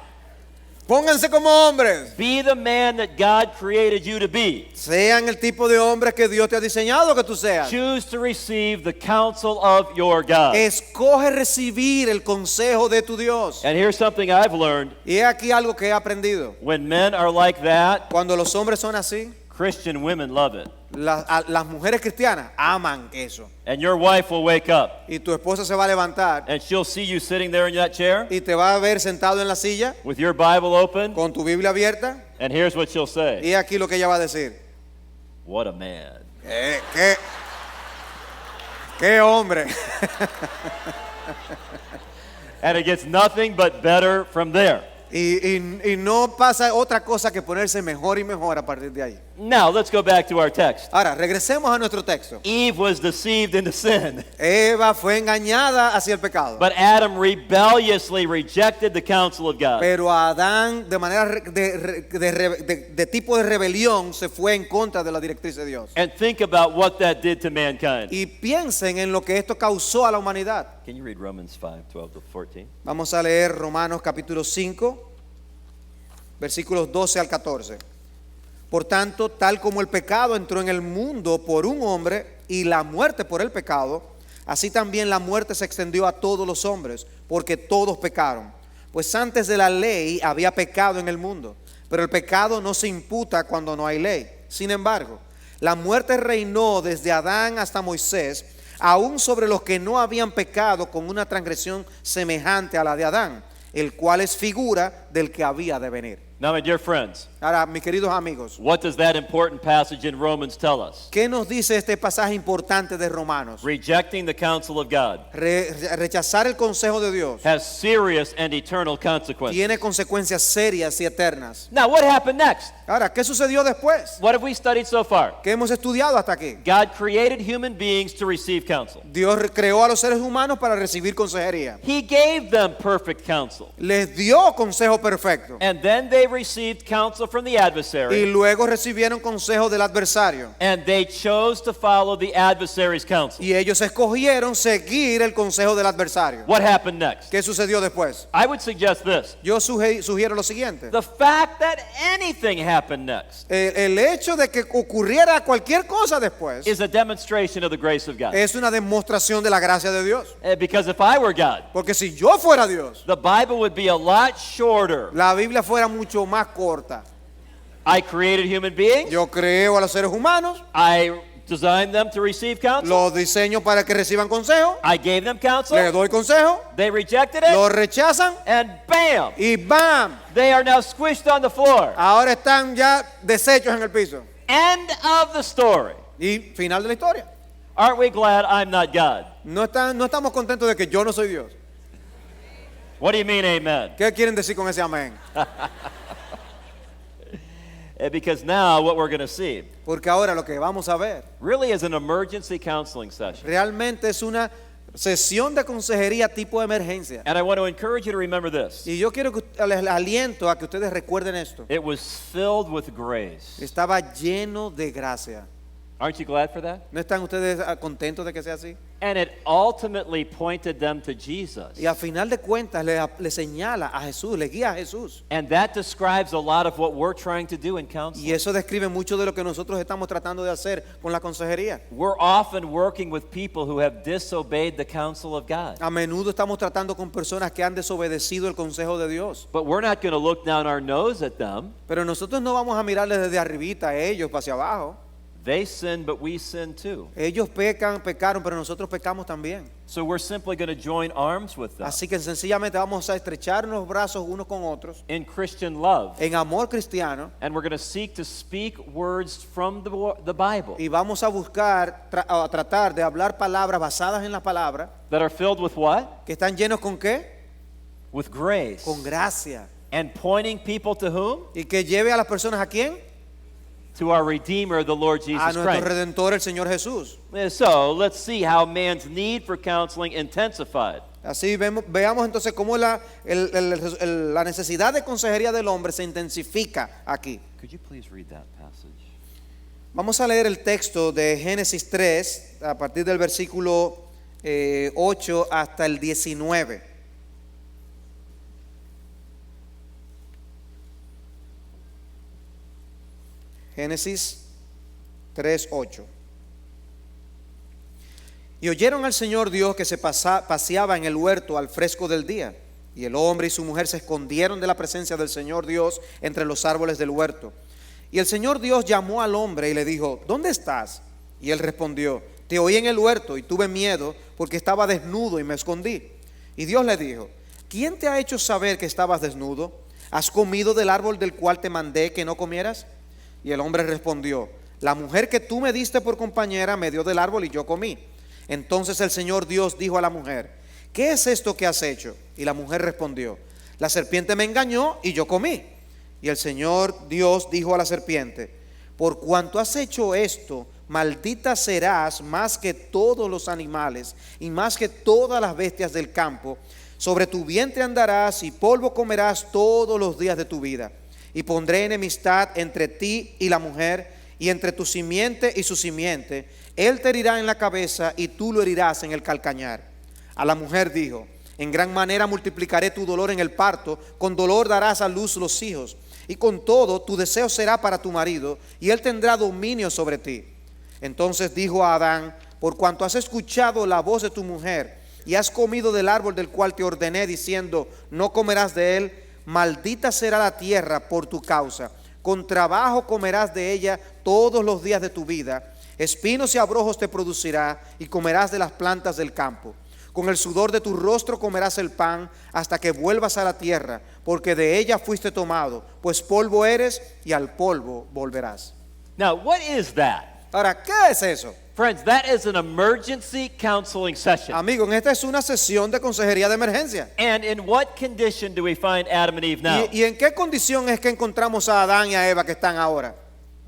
Pónganse como hombres. Be the man that God created you to be. Sean el tipo de hombres que Dios te ha diseñado que tú seas. Choose to receive the counsel of your God. Escoge recibir el consejo de tu Dios. And here's something I've learned. Y he aquí algo que he aprendido. When men are like that, Cuando los hombres son así, Christian women love it. las mujeres cristianas aman eso. And your wife will wake up Y tu esposa se va a levantar and she'll see you sitting there in that chair y te va a ver sentado en la silla with your Bible open. con tu Biblia abierta. And here's what she'll say. Y aquí lo que ella va a decir. What a man. ¿Qué hombre? And it gets nothing but better from there. Y no pasa otra cosa que ponerse mejor y mejor a partir de ahí. Now, let's go back to our text. Ahora, regresemos a nuestro texto. Eve was deceived into sin, Eva fue engañada hacia el pecado. but Adam rebelliously rejected the counsel of God. Pero Adán, de manera de tipo de rebelión, se fue en contra de la directriz de Dios. And think about what that did to mankind. Y piensen en lo que esto causó a la humanidad. Can you read Romans 5:12-14? Vamos a leer Romanos capítulo 5, versículos 12 al 14. Por tanto, tal como el pecado entró en el mundo por un hombre y la muerte por el pecado, así también la muerte se extendió a todos los hombres, porque todos pecaron. Pues antes de la ley había pecado en el mundo, pero el pecado no se imputa cuando no hay ley. Sin embargo, la muerte reinó desde Adán hasta Moisés, aún sobre los que no habían pecado con una transgresión semejante a la de Adán, el cual es figura del que había de venir. Now, my dear friends, Ahora, mis queridos amigos, what does that important passage in Romans tell us? ¿qué nos dice este pasaje importante de Romanos? Rejecting the counsel of God Rechazar el consejo de Dios has serious and eternal consequences. tiene consecuencias serias y eternas. Now, what happened next? Ahora, ¿qué sucedió después? What have we studied so far? ¿Qué hemos estudiado hasta aquí? God created human beings to receive counsel. Dios creó a los seres humanos para recibir consejería. He gave them perfect counsel. Les dio consejo perfecto. And then they received counsel from the Y adversary, luego recibieron consejo del adversario. and they chose to follow the adversary's counsel. Y ellos escogieron seguir el consejo del adversario. What happened next? ¿Qué sucedió después? I would suggest this. Yo sugiero lo siguiente. The fact that anything happened next El hecho de que ocurriera cualquier cosa después is a demonstration of the grace of God. es una demostración de la gracia de Dios. Because if I were God, Porque si yo fuera Dios, the Bible would be a lot shorter. la Biblia fuera mucho más corta. I created human beings. Yo creo a los seres humanos, I designed them to receive counsel. los diseño para que reciban consejo, I gave them counsel. les doy consejo, They rejected it. lo rechazan And bam, y ¡bam! they are now squished on the floor. Ahora están ya deshechos en el piso. End of the story. Y final de la historia. Aren't we glad I'm not God? No estamos contentos de que yo no soy Dios. What do you mean, amen? ¿Qué quieren decir con ese amén? Because now what we're going to see Porque ahora lo que vamos a ver really is an emergency counseling session. realmente es una sesión de consejería tipo de emergencia. And I want to encourage you to remember this. Y yo quiero que les aliento a que ustedes recuerden esto. It was filled with grace. Estaba lleno de gracia. Aren't you glad for that? ¿No están ustedes contentos de que sea así? And it ultimately pointed them to Jesus. Y a final de cuentas le señala a Jesús, le guía a Jesús. And that describes a lot of what we're trying to do in Y counseling. eso describe mucho de lo que nosotros estamos tratando de hacer con la consejería. We're often working with people who have disobeyed the counsel of God. A menudo estamos tratando con personas que han desobedecido el consejo de Dios. But we're not going to look down our nose at them. Pero nosotros no vamos a mirarles desde arribita a ellos, hacia abajo. They sin, but we sin too. Ellos pecaron, pero nosotros pecamos también. So we're simply going to join arms with them Así que sencillamente vamos a estrechar los brazos unos con otros in Christian love. en amor cristiano And we're going to seek to speak words from the Bible y vamos a buscar, a tratar de hablar palabras basadas en la palabra that are filled with what? que están llenos con qué? With grace. Con gracia. And pointing people to whom? Y que lleve a las personas ¿a quién? To our Redeemer, the Lord A Jesus nuestro Christ. Redentor, el Señor Jesús. So let's see how man's need for counseling intensified. Así veamos entonces cómo la necesidad de consejería del hombre se intensifica aquí. Could you please read that passage? Vamos a leer el texto de Génesis 3 a partir del versículo 8 hasta el 19. Génesis 3:8. Y oyeron al Señor Dios que se paseaba en el huerto al fresco del día. Y el hombre y su mujer se escondieron de la presencia del Señor Dios entre los árboles del huerto. Y el Señor Dios llamó al hombre y le dijo: ¿dónde estás? Y él respondió: te oí en el huerto y tuve miedo porque estaba desnudo y me escondí. Y Dios le dijo: ¿quién te ha hecho saber que estabas desnudo? ¿Has comido del árbol del cual te mandé que no comieras? Y el hombre respondió: la mujer que tú me diste por compañera me dio del árbol y yo comí. Entonces el Señor Dios dijo a la mujer: ¿qué es esto que has hecho? Y la mujer respondió: la serpiente me engañó y yo comí. Y el Señor Dios dijo a la serpiente: por cuanto has hecho esto, maldita serás más que todos los animales y más que todas las bestias del campo. Sobre tu vientre andarás y polvo comerás todos los días de tu vida. Y pondré enemistad entre ti y la mujer, y entre tu simiente y su simiente. Él te herirá en la cabeza y tú lo herirás en el calcañar. A la mujer dijo: en gran manera multiplicaré tu dolor en el parto, con dolor darás a luz los hijos. Y con todo tu deseo será para tu marido, y él tendrá dominio sobre ti. Entonces dijo a Adán: por cuanto has escuchado la voz de tu mujer, y has comido del árbol del cual te ordené, diciendo: no comerás de él, maldita será la tierra por tu causa. Con trabajo comerás de ella todos los días de tu vida. Espinos y abrojos te producirá, y comerás de las plantas del campo. Con el sudor de tu rostro comerás el pan hasta que vuelvas a la tierra, porque de ella fuiste tomado, pues polvo eres y al polvo volverás. Now, what is that? Ahora, ¿qué es eso? Friends, that is an emergency counseling session. Amigos, esta es una sesión de consejería de emergencia. And in what condition do we find Adam and Eve now? ¿Y en qué condición es que encontramos a Adán y a Eva que están ahora?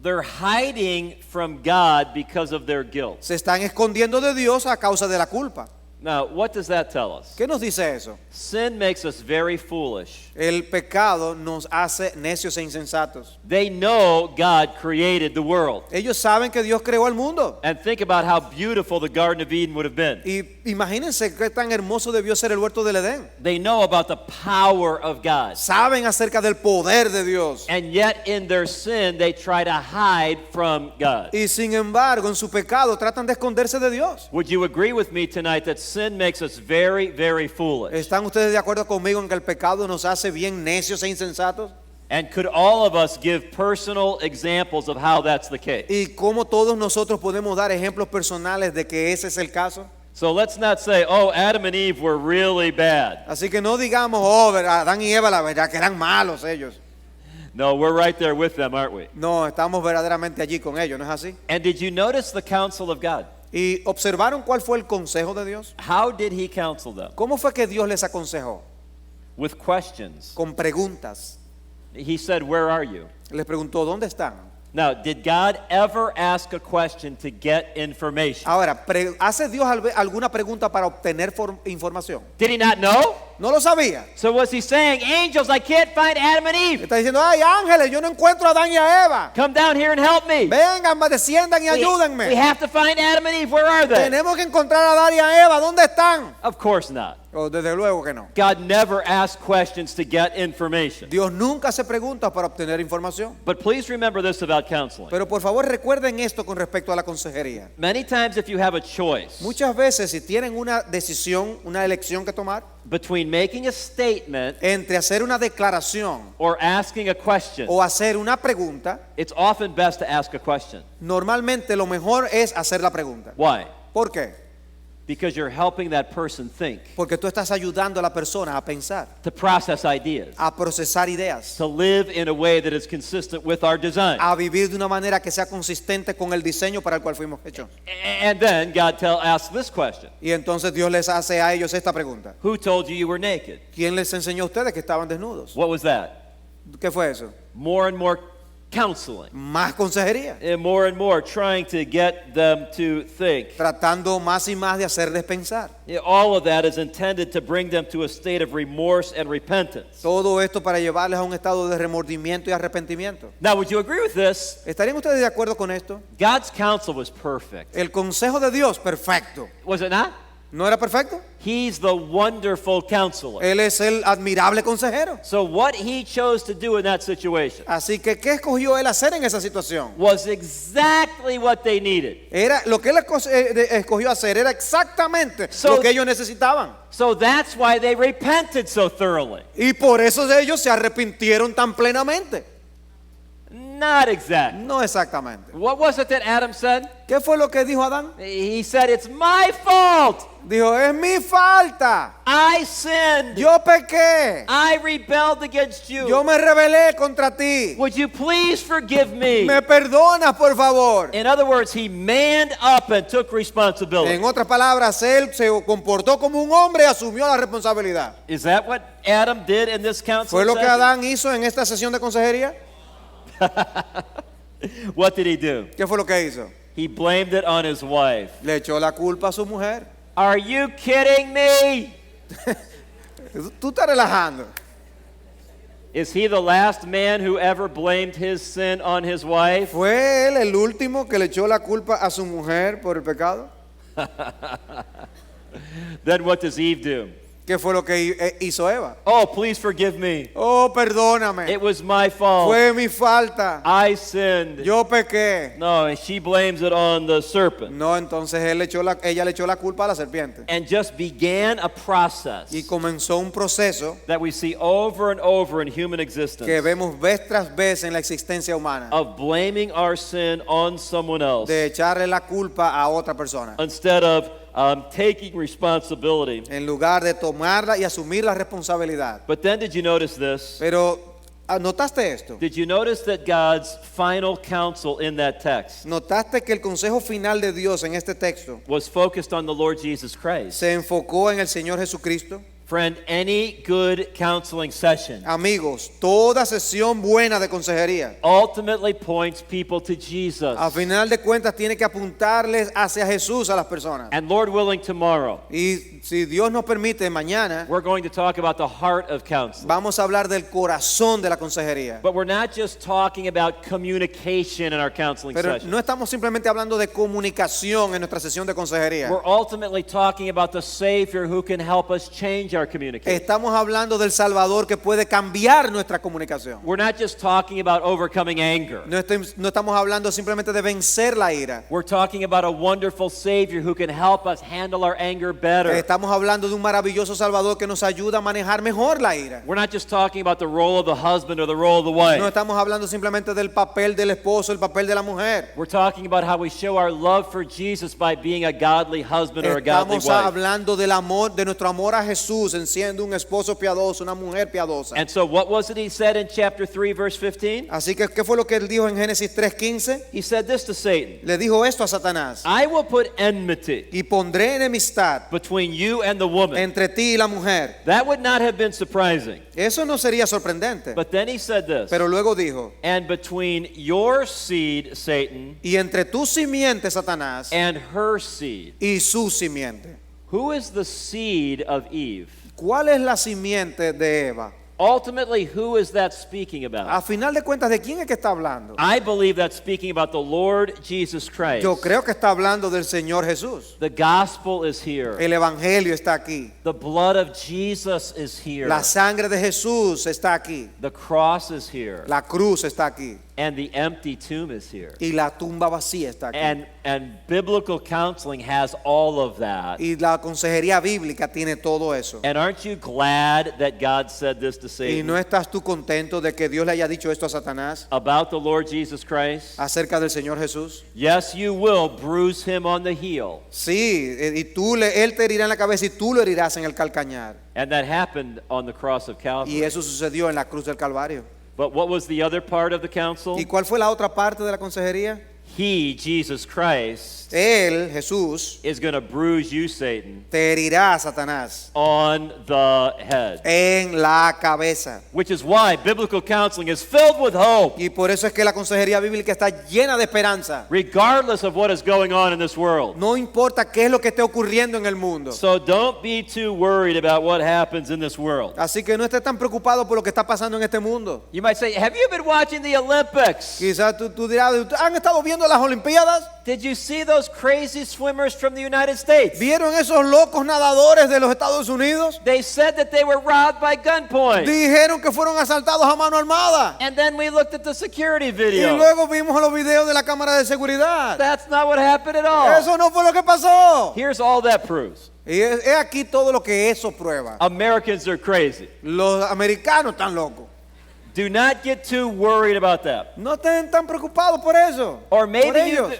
They're hiding from God because of their guilt. Se están escondiendo de Dios a causa de la culpa. Now, what does that tell us? ¿Qué nos dice eso? Sin makes us very foolish. El pecado nos hace necios e insensatos. They know God created the world. Ellos saben que Dios creó el mundo. And think about how beautiful the Garden of Eden would have been. Y imagínense qué tan hermoso debió ser el huerto del Edén. They know about the power of God. Saben acerca del poder de Dios. And yet in their sin, they try to hide from God. Y sin embargo, en su pecado tratan de esconderse de Dios. Would you agree with me tonight that sin makes us very, very foolish? ¿Están ustedes de acuerdo conmigo en que el pecado nos hace bien necios e insensatos? And could all of us give personal examples of how that's the case? ¿Y cómo todos nosotros podemos dar ejemplos personales de que ese es el caso? So let's not say, oh, Adam and Eve were really bad. Así que no digamos, oh, Adán y Eva, la verdad que eran malos ellos. No, we're right there with them, aren't we? No, estamos verdaderamente allí con ellos, ¿no es así? And did you notice the counsel of God? ¿Y observaron cuál fue el consejo de Dios? How did he counsel them? ¿Cómo fue que Dios les aconsejó? With questions. Con preguntas. He said, where are you? Les preguntó, ¿dónde están? Now, did God ever ask a question to get information? Ahora, ¿hace Dios alguna pregunta para obtener información? Did he not know? ¿No lo sabía? So was he saying, angels, I can't find Adam and Eve. Está diciendo, ay, ángeles, yo no encuentro a Adán y a Eva. Come down here and help me. Vengan, desciendan y We ayúdenme. have to find Adam and Eve. Where are they? Tenemos que encontrar a Adán y a Eva. ¿Dónde están? Of course not. Oh, desde luego que no. God never asked questions to get information. Dios nunca hace preguntas para obtener información. But please remember this about counseling. Pero por favor recuerden esto con respecto a la consejería. Many times if you have a choice Muchas veces si tienen una decisión, una elección que tomar, between making a statement entre hacer una declaración or asking a question, o hacer una pregunta, it's often best to ask a question. normalmente lo mejor es hacer la pregunta. Why? ¿Por qué? Because you're helping that person think, Porque tú estás ayudando a la persona a pensar, to process ideas, a procesar ideas, to live in a way that is consistent with our design. a vivir de una manera que sea consistente con el diseño para el cual fuimos hechos. And then God asks this question. Y entonces Dios les hace a ellos esta pregunta. Who told you you were naked? ¿Quién les enseñó a ustedes que estaban desnudos? What was that? ¿Qué fue eso? More and more counseling. Más consejería. And more trying to get them to think. Tratando más y más de hacerles pensar. All of that is intended to bring them to a state of remorse and repentance. Todo esto para llevarles a un estado de remordimiento y arrepentimiento. Now, would you agree with this? ¿Estarían ustedes de acuerdo con esto? God's counsel was perfect. El consejo de Dios, perfecto. Was it not? ¿No era perfecto? He's the wonderful counselor. Él es el admirable consejero. So what he chose to do in that situation Así que, ¿qué escogió él hacer en esa situación? was exactly what they needed. Era, lo que él escogió hacer era exactamente So- lo que ellos necesitaban. So that's why they repented so thoroughly. Y por eso ellos se arrepintieron tan plenamente. Not exactly. No exactamente. What was it that Adam said? ¿Qué fue lo que dijo Adán? He said, it's my fault. Dijo, es mi falta. I sinned. Yo pequé. I rebelled against you. Yo me rebelé contra ti. Would you please forgive me? Me perdonas, por favor. In other words, he manned up and took responsibility. En otras palabras, él se comportó como un hombre y asumió la responsabilidad. Is that what Adam did in this council? ¿Fue lo que session? Adán hizo en esta sesión de consejería? What did he do? ¿Qué fue lo que hizo? He blamed it on his wife. Le echó la culpa a su mujer. Are you kidding me? Tú estás relajando. Is he the last man who ever blamed his sin on his wife? ¿Fue él el último que le echó la culpa a su mujer por el pecado? Then what does Eve do? ¿Qué fue lo que hizo Eva? Oh, please forgive me. Oh, perdóname. It was my fault. Fue mi falta. I sinned. Yo pequé. No, and she blames it on the serpent. No, entonces ella le echó la culpa a la serpiente. And just began a process Y comenzó un proceso that we see over and over in human existence que vemos vez tras vez en la existencia humana. of blaming our sin on someone else De echarle la culpa a otra persona. instead of taking responsibility. En lugar de tomarla y asumir la responsabilidad. But then did you notice this? Pero, ¿notaste esto? Did you notice that God's final counsel in that text ¿Notaste que el consejo final de Dios en este texto was focused on the Lord Jesus Christ? se enfocó en el Señor Jesucristo? Friend, any good counseling session Amigos, toda sesión buena de consejería, ultimately points people to Jesus. a final de cuentas, tiene que apuntarles hacia Jesús a las personas. And Lord willing, tomorrow, Y si Dios nos permite, mañana we're going to talk about the heart of counseling. vamos a hablar del corazón de la consejería. But we're not just talking about communication in our counseling Pero session. no estamos simplemente hablando de comunicación en nuestra sesión de consejería. We're ultimately talking about the Savior who can help us change our communication. Estamos hablando del Salvador que puede cambiar nuestra comunicación. We're not just talking about overcoming anger. No estamos hablando simplemente de vencer la ira. We're talking about a wonderful Savior who can help us handle our anger better. Estamos hablando de un maravilloso Salvador que nos ayuda a manejar mejor la ira. We're not just talking about the role of the husband or the role of the wife. No estamos hablando simplemente del papel del esposo, el papel de la mujer. We're talking about how we show our love for Jesus by being a godly husband or a godly Estamos wife. hablando del amor, de nuestro amor a Jesús en siendo un esposo piadoso, una mujer piadosa. And so what was it he said in chapter 3 verse 15? Así que, ¿qué fue lo que él dijo en Génesis 3:15? He said this to Satan. Le dijo esto a Satanás: I will put enmity y pondré enemistad between you and the woman. entre ti y la mujer. That would not have been surprising. Eso no sería sorprendente. But then he said this. Pero luego dijo: And between your seed, Satan, y entre tu simiente, Satanás, and her seed. y su simiente. Who is the seed of Eve? ¿Cuál es la simiente de Eva? Ultimately, who is that speaking A about? final de cuentas, ¿de quién es que está hablando? I believe that's speaking about the Lord Jesus Christ. Yo creo que está hablando del Señor Jesús. The gospel is here. El evangelio está aquí. The blood of Jesus is here. La sangre de Jesús está aquí. The cross is here. La cruz está aquí. And the empty tomb is here. Y la tumba vacía está aquí. And biblical counseling has all of that. Y la consejería bíblica tiene todo eso. And aren't you glad that God said this to ¿Y no Satan estás tú contento de que Dios le haya dicho esto a Satanás about the Lord Jesus Christ? acerca del Señor Jesús? Yes, you will bruise him on the heel. Sí, y él te herirá en la cabeza y tú lo herirás en el calcañar. And that happened on the cross of Y Calvary. eso sucedió en la cruz del Calvario. But what was the other part of the counsel? ¿Y cuál fue la otra parte de la consejería? He, Jesus Christ, Él, Jesús, is going to bruise you, Satan, te herirá, Satanás, on the head. en la cabeza. Which is why biblical counseling is filled with hope, Y por eso es que la consejería bíblica está llena de esperanza. regardless of what is going on in this world. No importa qué es lo que esté ocurriendo en el mundo. So don't be too worried about what happens in this world. Así que no estés tan preocupado por lo que está pasando en este mundo. You might say, have you been watching the Olympics? Quizás tú dirás, ¿han estado viendo las Olimpiadas? Did you see those crazy swimmers from the United States? ¿Vieron esos locos nadadores de los Estados Unidos? They said that they were robbed by gunpoint. Dijeron que fueron asaltados a mano armada. And then we looked at the security Y video. luego vimos los videos de la cámara de seguridad. That's not what happened at all. Eso no fue lo que pasó. Here's all that proves. Y es aquí todo lo que eso prueba. Americans are crazy. Los americanos están locos. Do not get too worried about that. No estén tan preocupados por eso. Or por maybe ellos.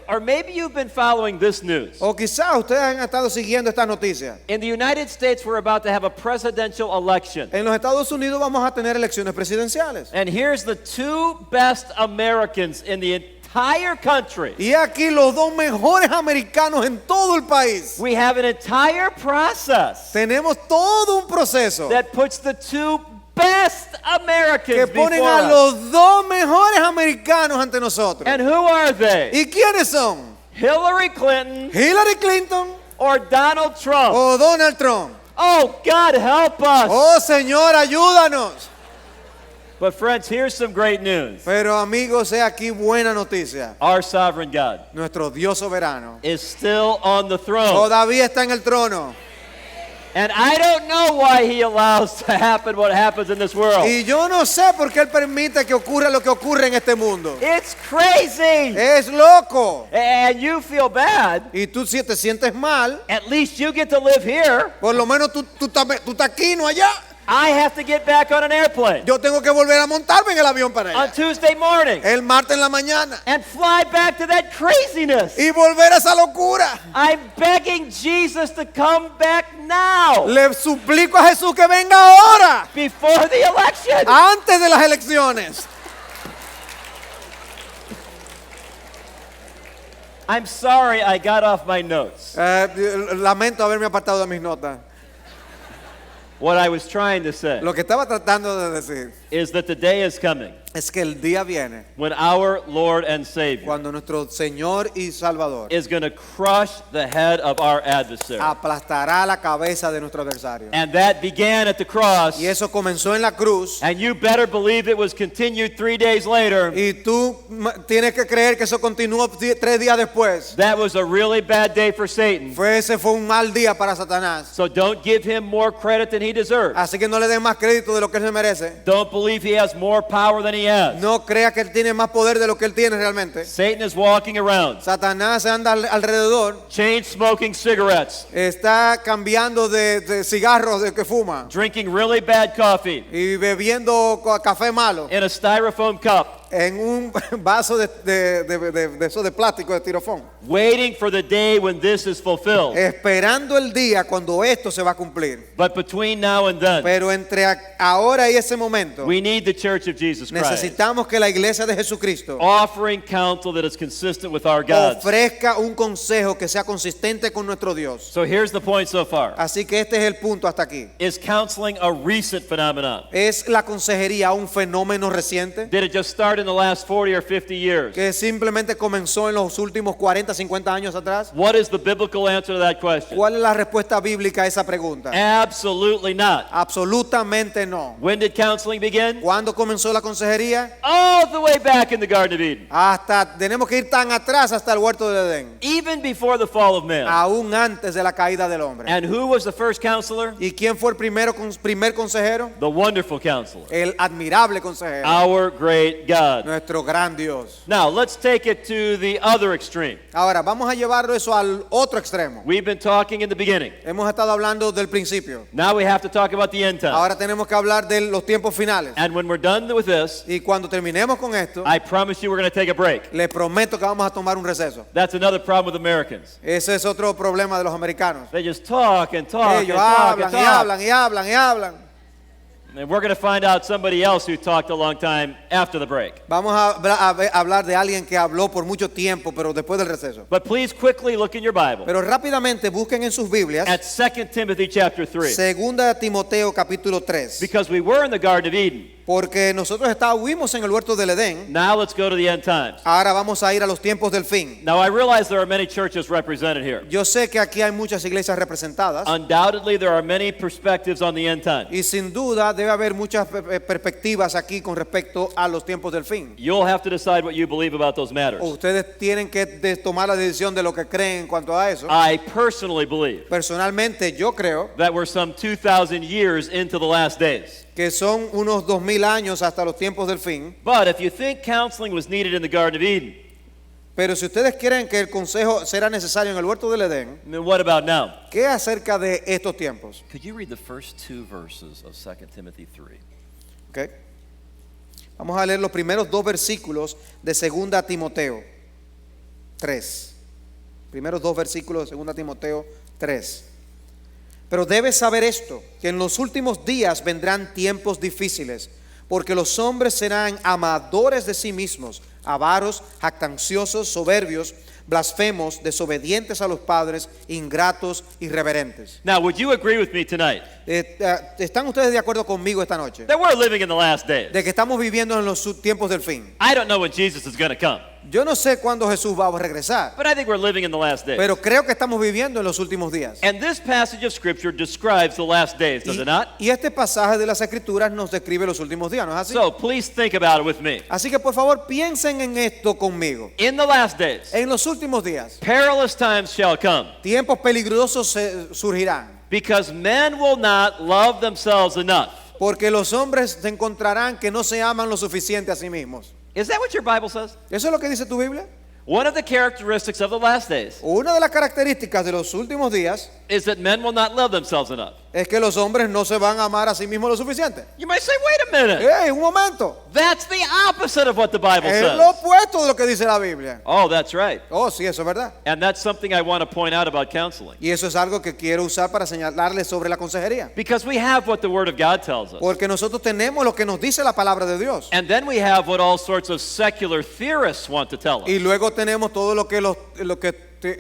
you've been following this news. O quizás ustedes han estado siguiendo esta noticia. In the United States, we're about to have a presidential election. En los Estados Unidos vamos a tener elecciones presidenciales. And here's the two best Americans in the entire country. Y aquí los dos mejores americanos en todo el país. We have an entire process Tenemos todo un proceso that puts the two best que Americans ponen before a us. los dos mejores americanos ante nosotros. And who are they? ¿Y quiénes son? Hillary Clinton Hillary Clinton or Donald Trump? o Donald Trump. Oh, God help us. Oh, Señor, ayúdanos. But friends, here's some great news. Pero amigos, he aquí buena noticia. Our sovereign God Nuestro Dios soberano is still on the throne. todavía está en el trono. And I don't know why he allows to happen what happens in this world. Y yo no sé por qué Él permite que ocurra lo que ocurre en este mundo. It's crazy. Es loco. And you feel bad. Y tú si te sientes mal, At least you get to live here. por lo menos tú estás aquí, no allá. I have to get back on an airplane Yo tengo que volver a montarme en el avión para on allá. Tuesday morning El martes en la mañana. and fly back to that craziness. Y volver a esa locura. I'm begging Jesus to come back now Le suplico a Jesús que venga ahora, before the election. antes de las elecciones. I'm sorry I got off my notes. Lamento haberme apartado de mis notas. What I was trying to say Lo que estaba tratando de decir is that the day is coming es que el día viene when our Lord and Savior cuando nuestro Señor y Salvador is going to crush the head of our adversary. aplastará la cabeza de nuestro adversario. And that began at the cross. Y eso comenzó en la cruz. And you better believe it was continued 3 days later. Y tú tienes que creer que eso continuó 3 días después. That was a really bad day for Satan. Ese fue un mal día para Satanás. So don't give him more credit than he deserves. Así que no le den más crédito de lo que él se merece. Don't believe he has more power than he has. No crea que él tiene más poder de lo que él tiene realmente. Satan is walking around, Satanás anda alrededor. chain smoking cigarettes, Está cambiando de cigarros de que fuma. drinking really bad coffee Y bebiendo café malo. in a styrofoam cup, En un vaso de eso de plástico de tirofón. waiting for the day when this is fulfilled. Esperando el día cuando esto se va a cumplir. But between now and then, Pero entre ahora y ese momento we need the Church of Jesus Christ necesitamos que la iglesia de Jesucristo offering counsel that is consistent with our God. ofrezca un consejo que sea consistente con nuestro Dios. So here's the point so far. Así que este es el punto hasta aquí. Is counseling a recent phenomenon? ¿Es la consejería un fenómeno reciente Did it just start in the last 40 or 50 years? que simplemente comenzó en los últimos 40, 50 años atrás? What is the biblical answer to that question? ¿Cuál es la respuesta bíblica a esa pregunta? Absolutely not. Absolutamente no. When did counseling begin? ¿Cuándo comenzó la consejería? All the way back in the Garden of Eden. Tenemos que ir tan atrás hasta el huerto del Edén, Even before the fall of man. aún antes de la caída del hombre. And who was the first counselor? ¿Y quién fue el primer consejero? The wonderful counselor. El admirable consejero, Our great God. nuestro gran Dios. Now, let's take it to the other extreme. Ahora, vamos a llevarlo eso al otro extremo. We've been talking in the beginning. Hemos estado hablando del principio. Now we have to talk about the end time. Ahora tenemos que hablar de los tiempos finales. And when we're done with this, Y cuando terminemos con esto, I promise you we're going to take a break. les prometo que vamos a tomar un receso. That's another problem with Americans. Ese es otro problema de los americanos. They just talk and talk and Ellos talk and hablan y talk. hablan y hablan y hablan. And we're going to find out somebody else who talked a long time after the break. Vamos a hablar de alguien que habló por mucho tiempo, pero después del receso. But please quickly look in your Bible Pero rápidamente busquen en sus Biblias at 2 Timothy chapter 3. Segunda de Timoteo capítulo 3. Because we were in the Garden of Eden. Porque nosotros huimos en el huerto del Edén. Now let's go to the end times. Ahora vamos a ir a los tiempos del fin. Now I realize there are many churches represented here. Yo sé que aquí hay muchas iglesias representadas. Undoubtedly there are many perspectives on the end times. Y sin duda debe haber muchas perspectivas aquí con respecto a los tiempos del fin. You'll have to decide what you believe about those matters. Ustedes tienen que tomar la decisión de lo que creen en cuanto a eso. I personally believe Personalmente yo creo that we're some 2,000 years into the last days. que son unos 2000 años hasta los tiempos del fin. But if you think counseling was needed in the Garden of Eden, Pero si ustedes creen que el consejo será necesario en el huerto del Edén, then what about now? ¿qué acerca de estos tiempos? Could you read the first 2 verses of 2 Timothy 3? ¿Ok? Vamos a leer los primeros 2 versículos de 2 Timoteo 3. Primeros 2 versículos de 2 Timoteo 3. Pero debes saber esto, que en los últimos días vendrán tiempos difíciles, porque los hombres serán amadores de sí mismos, avaros, jactanciosos, soberbios, blasfemos, desobedientes a los padres, ingratos, irreverentes. Now, would you agree with me tonight ¿Están ustedes de acuerdo conmigo esta noche? that we're living in the last days? De que estamos viviendo en los tiempos del fin. I don't know when Jesus is going to come, Yo no sé cuándo Jesús va a regresar, but I think we're living in the last days. pero creo que estamos viviendo en los últimos días. And this passage of Scripture describes the last days, does it not? Y este pasaje de las Escrituras nos describe los últimos días, ¿no es así? So please think about it with me. Así que por favor piensen en esto conmigo. In the last days, En los últimos días, perilous times shall come, tiempos peligrosos surgirán, because men will not love themselves enough. porque los hombres se encontrarán que no se aman lo suficiente a sí mismos. Is that what your Bible says? ¿Eso es lo que dice tu Biblia? One of the characteristics of the last days Una de las características de los últimos días is that men will not love themselves enough. es que los hombres no se van a amar a sí mismos lo suficiente. You might say, wait a minute. ¡Ey, un momento! That's the opposite of what the Bible Es says. lo opuesto de lo que dice la Biblia. Oh, that's right. Oh, sí, eso es verdad. And that's something I want to point out about counseling. Y eso es algo que quiero usar para señalarles sobre la consejería. Because we have what the Word of God tells us. Porque nosotros tenemos lo que nos dice la palabra de Dios. And then we have what all sorts of secular theorists want to tell us. Y luego tenemos todo lo que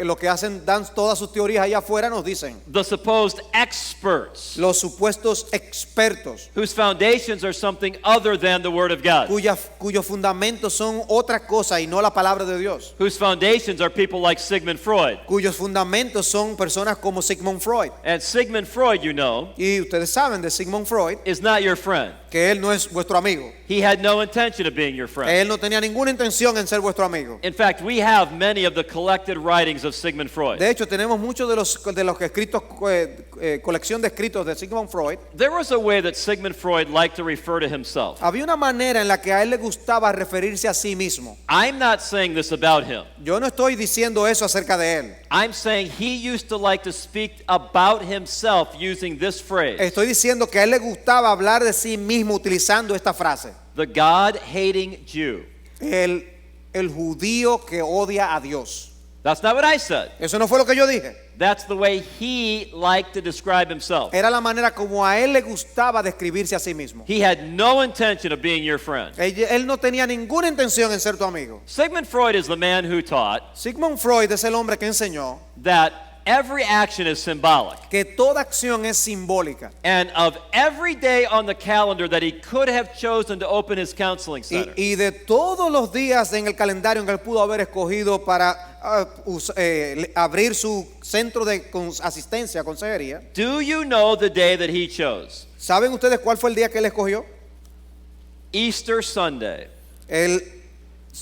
lo que hacen, dan todas sus teorías allá afuera, nos dicen. The supposed experts Los supuestos expertos, whose foundations are something other than the Word of God, cuyos fundamentos son otra cosa y no la palabra de Dios. whose foundations are people like Sigmund Freud. Cuyos fundamentos son personas como Sigmund Freud. And Sigmund Freud, you know, Y ustedes saben de Sigmund Freud is not your friend. que él no es vuestro amigo. He had no intention of being your friend. Él no tenía ninguna intención en ser vuestro amigo. In fact, we have many of the collected writings of Sigmund Freud. De hecho, tenemos muchos de los escritos, colección de escritos de Sigmund Freud. There was a way that Sigmund Freud liked to refer to himself. Había una manera en la que a él le gustaba referirse a sí mismo. I'm not saying this about him. Yo no estoy diciendo eso acerca de él. I'm saying he used to like to speak about himself using this phrase. Estoy diciendo que a él le gustaba hablar de sí mismo utilizando esta frase. The God-hating Jew. El judío que odia a Dios. That's not what I said. Eso no fue lo que yo dije. That's the way he liked to describe himself. Era la manera como a él le gustaba describirse a sí mismo. He had no intention of being your friend. Él no tenía ninguna intención en ser tu amigo. Sigmund Freud is the man who taught Sigmund Freud es el hombre que enseñó that every action is symbolic. que toda acción es simbólica. And of every day on the calendar that he could have chosen to open his counseling center, Y de todos los días en el calendario en que él pudo haber escogido para abrir su centro de asistencia, consejería, do you know the day that he chose? ¿saben ustedes cuál fue el día que él escogió? Easter Sunday, El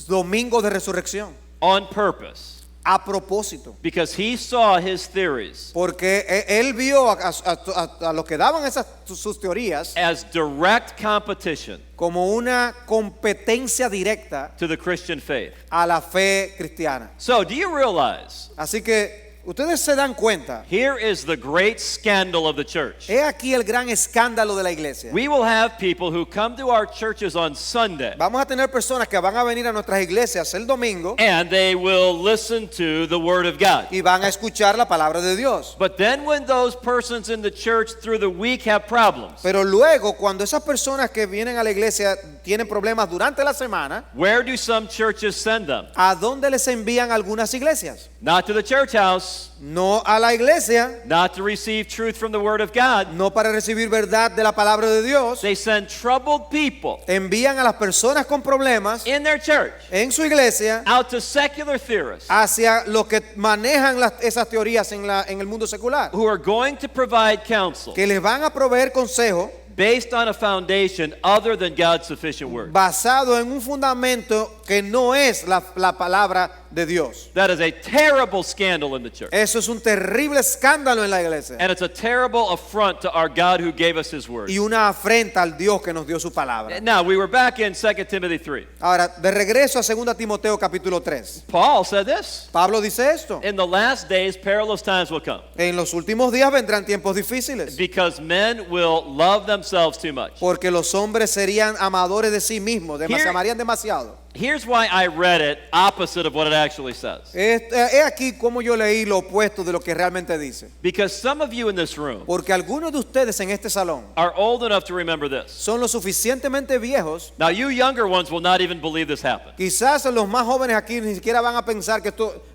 domingo de resurrección. on purpose, A propósito. because he saw his theories Porque él vio a los que daban sus teorías as direct competition como una competencia directa to the Christian faith. a la fe cristiana. So, do you realize Así que ustedes se dan cuenta, here is the great scandal of the church? he aquí el gran escándalo de la iglesia. We will have people who come to our churches on Sunday Vamos a tener personas que van a venir a nuestras iglesias el domingo and they will listen to the Word of God. y van a escuchar la palabra de Dios. But then when those persons in the church through the week have problems, Pero luego, cuando esas personas que vienen a la iglesia tienen problemas durante la semana, where do some churches send them? ¿a dónde les envían algunas iglesias? Not to the church house, No a la iglesia, not to receive truth from the Word of God. no para recibir verdad de la palabra de Dios. They send troubled people Envían a las personas con problemas in their church en su iglesia out to secular theorists hacia los que manejan esas teorías en el mundo secular, who are going to provide counsel que les van a proveer consejo based on a foundation other than God's sufficient Word. basado en un fundamento que no es la palabra de Dios. That is a terrible scandal in the church. Eso es un terrible escándalo en la iglesia And it's a terrible affront to our God who gave us His Word. y una afrenta al Dios que nos dio su palabra. Now, we were back in 2 Timothy 3. Ahora, de regreso a 2 Timoteo capítulo 3. Paul said this. Pablo dice esto: In the last days, perilous times will come en los últimos días vendrán tiempos difíciles, because men will love themselves too much. porque los hombres serían amadores de sí mismos, Here- amarían demasiado. Here's why I read it opposite of what it actually says. He aquí como yo leí lo opuesto de lo que realmente dice. Because some of you in this room Porque algunos de ustedes en este salón are old enough to remember this. son lo suficientemente viejos, Now, you younger ones will not even believe this happened. quizás los más jóvenes aquí ni siquiera van a pensar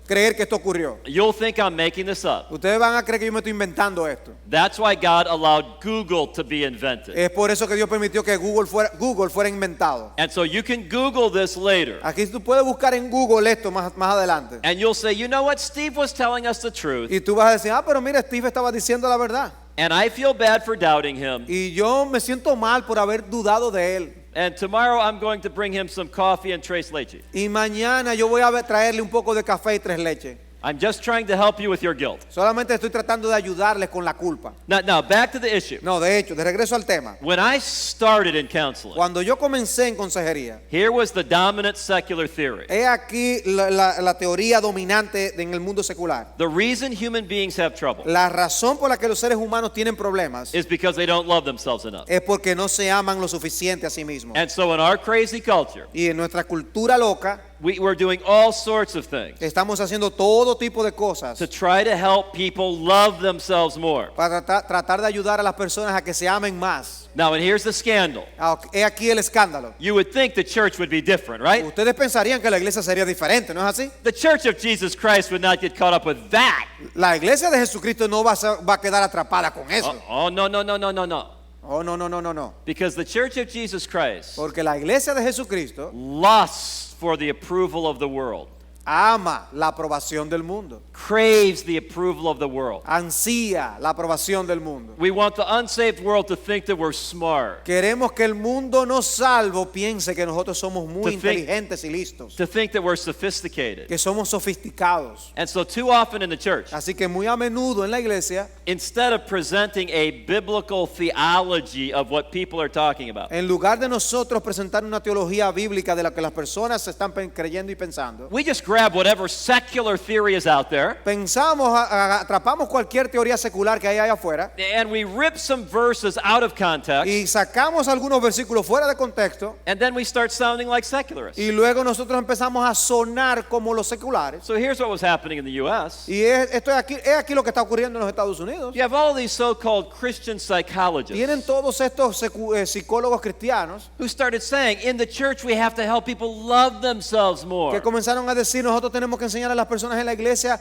creer que esto ocurrió. You'll think I'm making this up. Ustedes van a creer que yo me estoy inventando esto. That's why God allowed Google to be invented. Es por eso que Dios permitió que Google fuera inventado. And so you can Google this later. Aquí tú puedes buscar en Google esto más adelante. And you'll say, you know what? Steve was telling us the truth. Y tú vas a decir, pero mira, Steve estaba diciendo la verdad. And I feel bad for doubting him. Y yo me siento mal por haber dudado de él. And tomorrow I'm going to bring him some coffee and tres leche. Y mañana yo voy a traerle un poco de café y 3 leches. I'm just trying to help you with your guilt. Solamente estoy tratando de ayudarles con la culpa. Now back to the issue. No, de hecho, de regreso al tema. When I started in counseling, Cuando yo comencé en consejería, here was the dominant secular theory. he aquí la teoría dominante en el mundo secular. The reason human beings have trouble La razón por la que los seres humanos tienen problemas is because they don't love themselves enough. es porque no se aman lo suficiente a sí mismos. And so in our crazy culture, Y en nuestra cultura loca, We're doing all sorts of things Estamos haciendo todo tipo de cosas to try to help people love themselves more. para tratar de ayudar a las personas a que se amen más. Now, and here's the scandal. He aquí el escándalo. You would think the church would be different, right? Ustedes pensarían que la iglesia sería diferente, ¿no es así? The church of Jesus Christ would not get caught up with that. La iglesia de Jesucristo no va a quedar atrapada con eso. Oh, no, no, no, no, no, no. Oh, no, no, no, no, no. Because the church of Jesus Christ Porque la iglesia de Jesucristo lusts for the approval of the world, ama la aprobación del mundo. craves the approval of the world. Ansía la aprobación del mundo. We want the unsaved world to think that we're smart, Queremos que el mundo no salvo piense que nosotros somos muy To think- inteligentes y listos, to think that we're sophisticated. que somos sofisticados. And so too often in the church, Así que muy a menudo en la iglesia, instead of presenting a biblical theology of what people are talking about, en lugar de nosotros presentar una teología bíblica de la que las personas se están creyendo y pensando, we just grab whatever secular theory is out there atrapamos cualquier teoría secular que hay allá afuera and we rip some verses out of context, y sacamos algunos versículos fuera de contexto and then we start sounding like secularists. y luego nosotros empezamos a sonar como los seculares. So here's what was happening in the U.S. Y es aquí lo que está ocurriendo en los Estados Unidos. You have all these so-called Christian psychologists Tienen todos estos psicólogos cristianos who started saying, in the church we have to help people love themselves more. que comenzaron a decir, nosotros tenemos que enseñar a las personas en la iglesia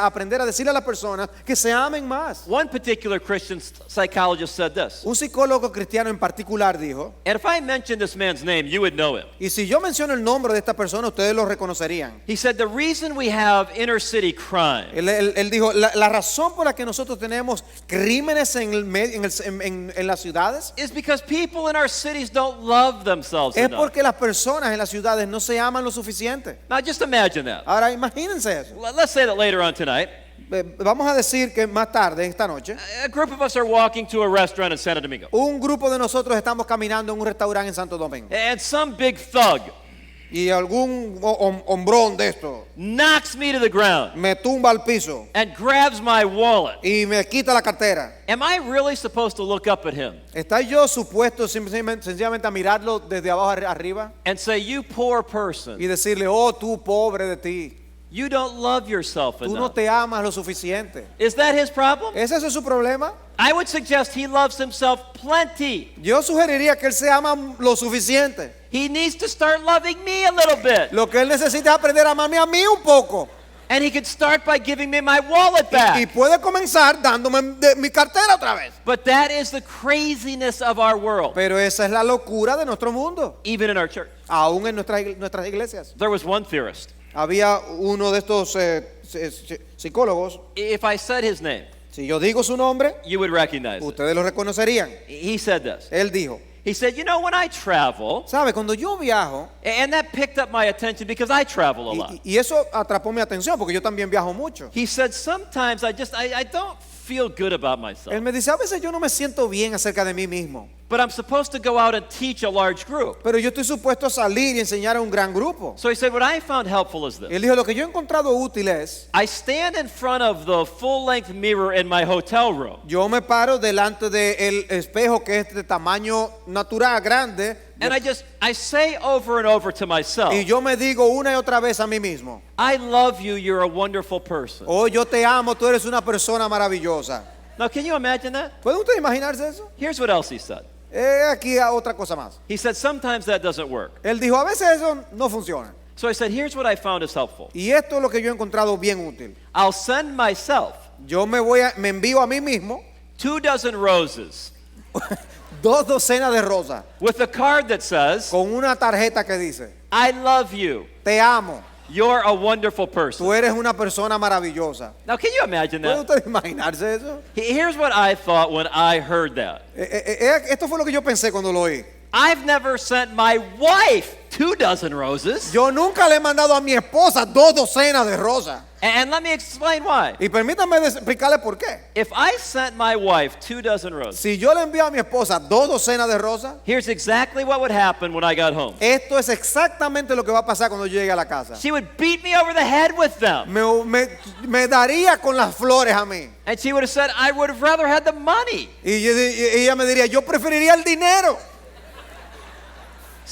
a aprender a decirle a las personas que se amen más. One particular Christian psychologist said this, Un psicólogo cristiano en particular dijo, and if I mentioned this man's name, you would know him. y si yo menciono el nombre de esta persona, ustedes lo reconocerían. He said, the reason we have inner city crime Él dijo, la razón por la que nosotros tenemos crímenes en las ciudades is because people in our cities don't love themselves es enough. porque las personas en las ciudades no se aman lo suficiente. Now just imagine that. Ahora imagínense eso. Let's say that later on tonight, Vamos a decir que más tarde, esta noche, a group of us are walking to a restaurant in Santo Domingo, un grupo de nosotros estamos caminando en un restaurante en Santo Domingo and some big thug y algún hombrón de esto knocks me to the ground me tumba al piso and grabs my wallet. y me quita la cartera. Am I really supposed to look up at him ¿Está yo supuesto sencillamente a mirarlo desde abajo arriba and say, you poor y person, decirle, oh, tú pobre de ti, you don't love yourself tú no enough? te amas lo suficiente? Is that his problem? ¿Es ese su problema? I would suggest he loves himself plenty. Yo sugeriría que él se ama lo suficiente. He needs to start loving me a little bit. Lo que él necesita es aprender a amarme a mí un poco. And he could start by giving me my wallet Y back. puede comenzar dándome mi cartera otra vez. But that is the craziness of our world, Pero esa es la locura de nuestro mundo, even in our church. aún en nuestras iglesias. There was one theorist. Había uno de estos psicólogos, If I said his name, si yo digo su nombre, you would recognize it. ustedes lo reconocerían. He said this. Él dijo, He said, you know, when I travel, ¿sabe? Cuando yo viajo, and that picked up my attention because I travel a lot. y eso atrapó mi atención porque yo también viajo mucho. He said, sometimes I don't feel good about myself, Él me dice, a veces yo no me siento bien acerca de mí mismo, but I'm supposed to go out and teach a large group. pero yo estoy supuesto a salir y enseñar a un gran grupo. So he said, what I found helpful is this. Él dijo, lo que yo he encontrado útil es, I stand in front of the full-length mirror in my hotel room, yo me paro delante del espejo que es de tamaño natural, grande, and I say over and over to myself, y yo me digo una y otra vez a mí mismo, I love you, you're a wonderful person. oh, yo te amo, tú eres una persona maravillosa. Now, can you imagine that? ¿Puede usted imaginarse eso? Here's what else he said. Aquí otra cosa más. He said, sometimes that doesn't work. Él dijo, a veces eso no funciona. So I said, here's what I found is helpful. Y esto es lo que yo he encontrado bien útil. I'll send myself Yo me envío a mí mismo 24 roses 2 docenas de rosas with a card that says, con una tarjeta que dice, I love you, te amo, you're a wonderful person. tú eres una persona maravillosa. Now, can you imagine ¿Puede that? usted imaginarse eso? Here's what I thought when I heard that. Esto fue lo que yo pensé cuando lo oí. I've never sent my wife 24 roses. Yo nunca le he mandado a mi esposa 2 docenas de rosas. And let me explain why. Y permítame explicarle por qué. If I sent my wife 24 roses, Si yo le envío a mi esposa 2 docenas de rosas, here's exactly what would happen when I got home. esto es exactamente lo que va a pasar cuando yo llegue a la casa. She would beat me over the head with them. Me daría con las flores a mí. And she would have said, I would have rather had the money. Y ella me diría, yo preferiría el dinero.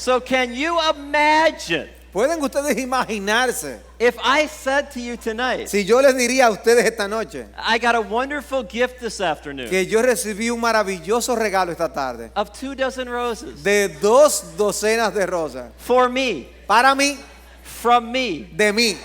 So can you imagine ¿Pueden ustedes imaginarse if I said to you tonight, si yo les diría a ustedes esta noche I got a wonderful gift this afternoon que yo recibí un maravilloso regalo esta tarde of 24 roses de 2 docenas de rosas for me, para mí, from me, de mí?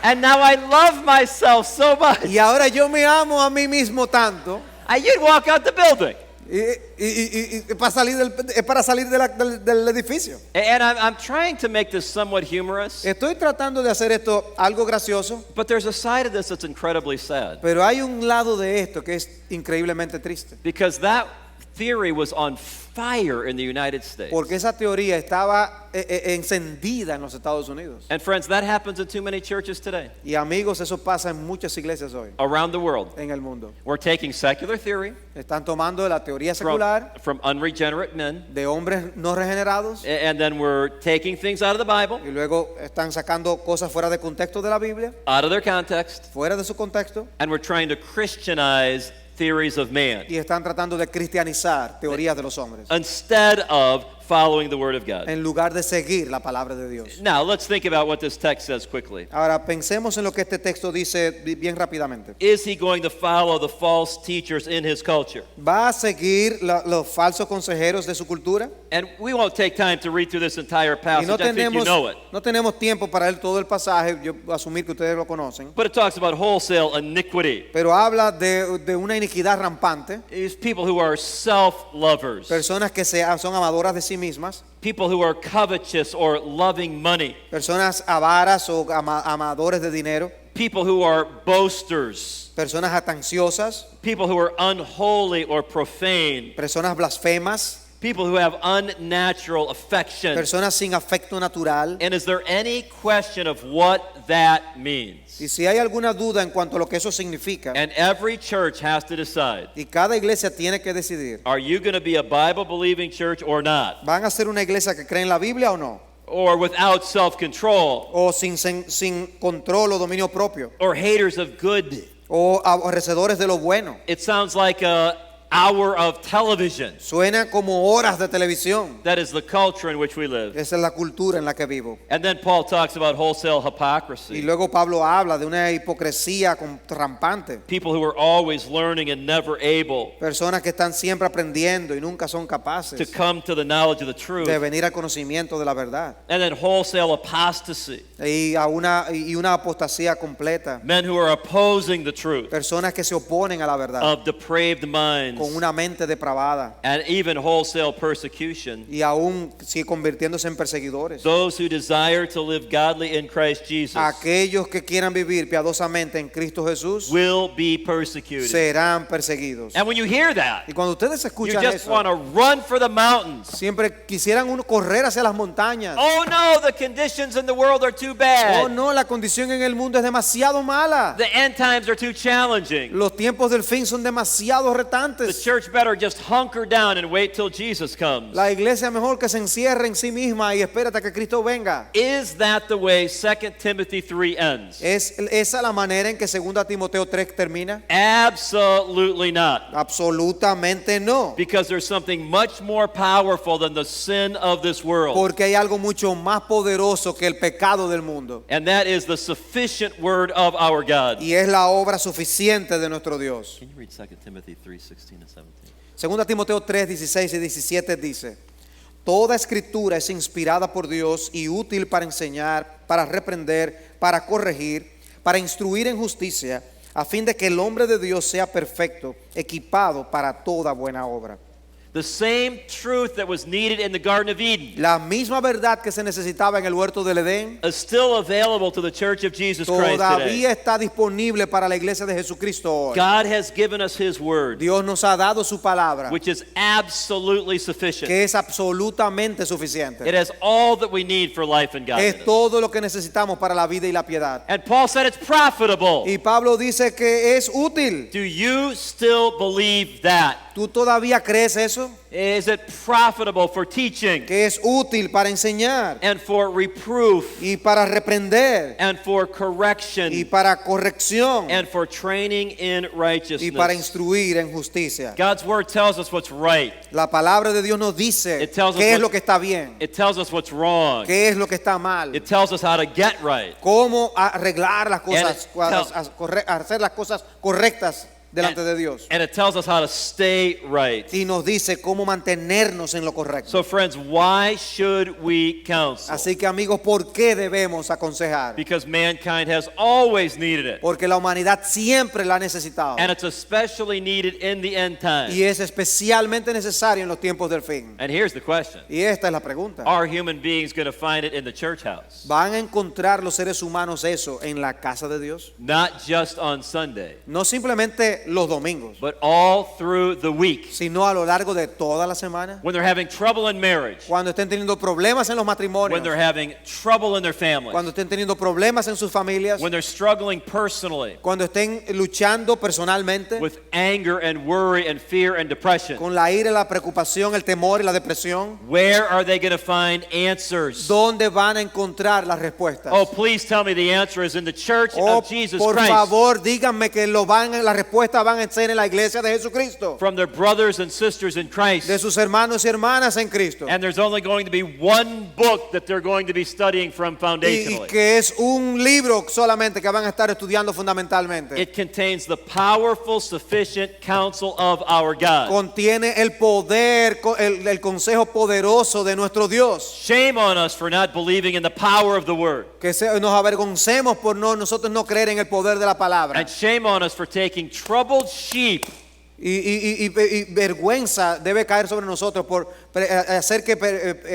and now I love myself so much, Y ahora yo me amo a mí mismo tanto you'd walk out the building. y para salir del edificio. And I'm trying to make this somewhat humorous, Estoy tratando de hacer esto algo gracioso, but there's a side of this that's incredibly sad. pero hay un lado de esto que es increíblemente triste. Because that theory was on fire in the United States. Porque esa teoría estaba encendida en los Estados Unidos. And friends, that happens in too many churches today Y amigos, eso pasa en muchas iglesias hoy around the world. en el mundo. We're taking secular theory Están tomando la teoría from, secular from unregenerate men, de hombres no regenerados and then we're taking things out of the Bible, y luego están sacando cosas fuera de contexto de la Biblia, out of their context, fuera de su contexto, and we're trying to Christianize theories of man y están tratando de cristianizar teorías de los hombres instead of following the Word of God. en lugar de seguir la palabra de Dios. Now, let's think about what this text says quickly. Ahora pensemos en lo que este texto dice bien rápidamente. Is he going to follow the false teachers in his culture? ¿Va a seguir los falsos consejeros de su cultura? And we won't take time to read through this entire Y passage. I think you know it. no tenemos tiempo para leer todo el pasaje, yo asumir que ustedes lo conocen, But it talks about wholesale iniquity. pero habla de una iniquidad rampante, These people who are self-lovers, personas que son amadoras de sí mismas, people who are covetous or loving money, personas avaras o amadores de dinero, people who are boasters, personas atanciosas, people who are unholy or profane, personas blasfemas, people who have unnatural affection. personas sin afecto natural. And is there any question of what that means? Y si hay alguna duda en cuanto a lo que eso significa, And every church has to decide, y cada iglesia tiene que decidir, are you going to be a Bible-believing church or not? ¿van a ser una iglesia que cree en la Biblia o no? Or without self-control? O sin control o dominio propio, Or haters of good? o aborrecedores de lo bueno. It sounds like an hour of television. Suena como horas de televisión. That is the culture in which we live. Esa es la cultura en la que vivo. And then Paul talks about wholesale Y hypocrisy. luego Pablo habla de una hipocresía rampante. People who are always learning and never able Personas que están siempre aprendiendo y nunca son to capaces come to the knowledge of the truth. de venir al conocimiento de la verdad. And then wholesale apostasy. Y una apostasía completa. Men who are opposing the truth, Personas que se oponen a la verdad of depraved minds, con una mente depravada and even wholesale persecution. y aún sigue convirtiéndose en perseguidores. Those who desire to live godly in Christ Jesus Aquellos que quieran vivir piadosamente en Cristo Jesús will be persecuted. serán perseguidos. And when you hear that, Y cuando ustedes you escuchan just eso, want to run for the mountains. siempre quisieran uno correr hacia las montañas. Oh no, the conditions in the world are too bad. Oh no, la condición en el mundo es demasiado mala. The end times are too challenging. Los tiempos del fin son demasiado The retantes. church better just hunker down and wait till Jesus comes. La iglesia mejor que se encierre en sí misma y espérate a que Cristo venga. Is that the way 2 Timothy 3 ends? ¿Es esa la manera en que 2 Timoteo 3 termina? Absolutely not. Absolutamente no. Because there's something much more powerful than the sin of this world. Porque hay algo mucho más poderoso que el pecado del mundo. And that is the sufficient word of our God. Y es la obra suficiente de nuestro Dios. Can you read 2 Timothy 3, 16 and 17? 2 Timoteo 3, 16 y 17 dice: Toda escritura es inspirada por Dios y útil para enseñar, para reprender, para corregir, para instruir en justicia, a fin de que el hombre de Dios sea perfecto, equipado para toda buena obra. The same truth that was needed in the Garden of Eden La misma verdad que se necesitaba en el huerto del Edén is still available to the Church of Jesus Christ today. todavía está disponible para la iglesia de Jesucristo hoy. God has given us His word, Dios nos ha dado su palabra, which is absolutely sufficient. que es absolutamente suficiente. It has all that we need for life and Es godliness. todo lo que necesitamos para la vida y la piedad. And Paul said it's profitable. Y Pablo dice que es útil. Do you still believe that? ¿Tú todavía crees eso? Is it profitable for teaching Que es útil para enseñar and for reproof y para reprender and for correction y para corrección and for training in y righteousness? para instruir en justicia. God's word tells us what's right. La palabra de Dios nos dice It tells us qué es what- lo que está bien, It tells us what's wrong. qué es lo que está mal, It tells us how to get right. cómo arreglar las cosas, And hacer las cosas correctas delante de Dios. And it tells us how to stay right. Y nos dice cómo mantenernos en lo correcto. So friends, why should we counsel? Así que amigos, ¿por qué debemos aconsejar? Because mankind has always needed it. Porque la humanidad siempre la ha necesitado. And it's especially needed in the end time. Y es especialmente necesario en los tiempos del fin. And here's the question. Y esta es la pregunta. Are human beings going to find it in the church house? ¿Van a encontrar los seres humanos eso en la casa de Dios? Not just on Sunday, No simplemente los domingos, but all through the week. sino a lo largo de toda la semana. When they're having trouble in marriage, Cuando estén teniendo problemas en los when matrimonios, they're having trouble in their families, cuando estén teniendo problemas en sus familias, when they're struggling personally cuando estén luchando personalmente with anger and worry and fear and depression, con la ira, la preocupación, el temor y la depresión, where are they going to find answers? ¿dónde van a encontrar las respuestas? Oh, please tell me the answer is in the church Oh, of Jesus por Christ. favor, díganme que la respuesta van a ser en la iglesia de Jesucristo, From their brothers and sisters in de Christ. sus hermanos y hermanas en Cristo, And there's only going to be one book that they're going to be studying from y foundationally. que es un libro solamente que van a estar estudiando fundamentalmente. It contains the powerful, sufficient counsel of our God. Contiene el poder, el consejo poderoso de nuestro Dios. Shame on us for not believing in the power of the word. Que nos avergoncemos por nosotros no creer en el poder de la palabra. And shame on us for taking troubled sheep Y vergüenza debe caer sobre nosotros por hacer que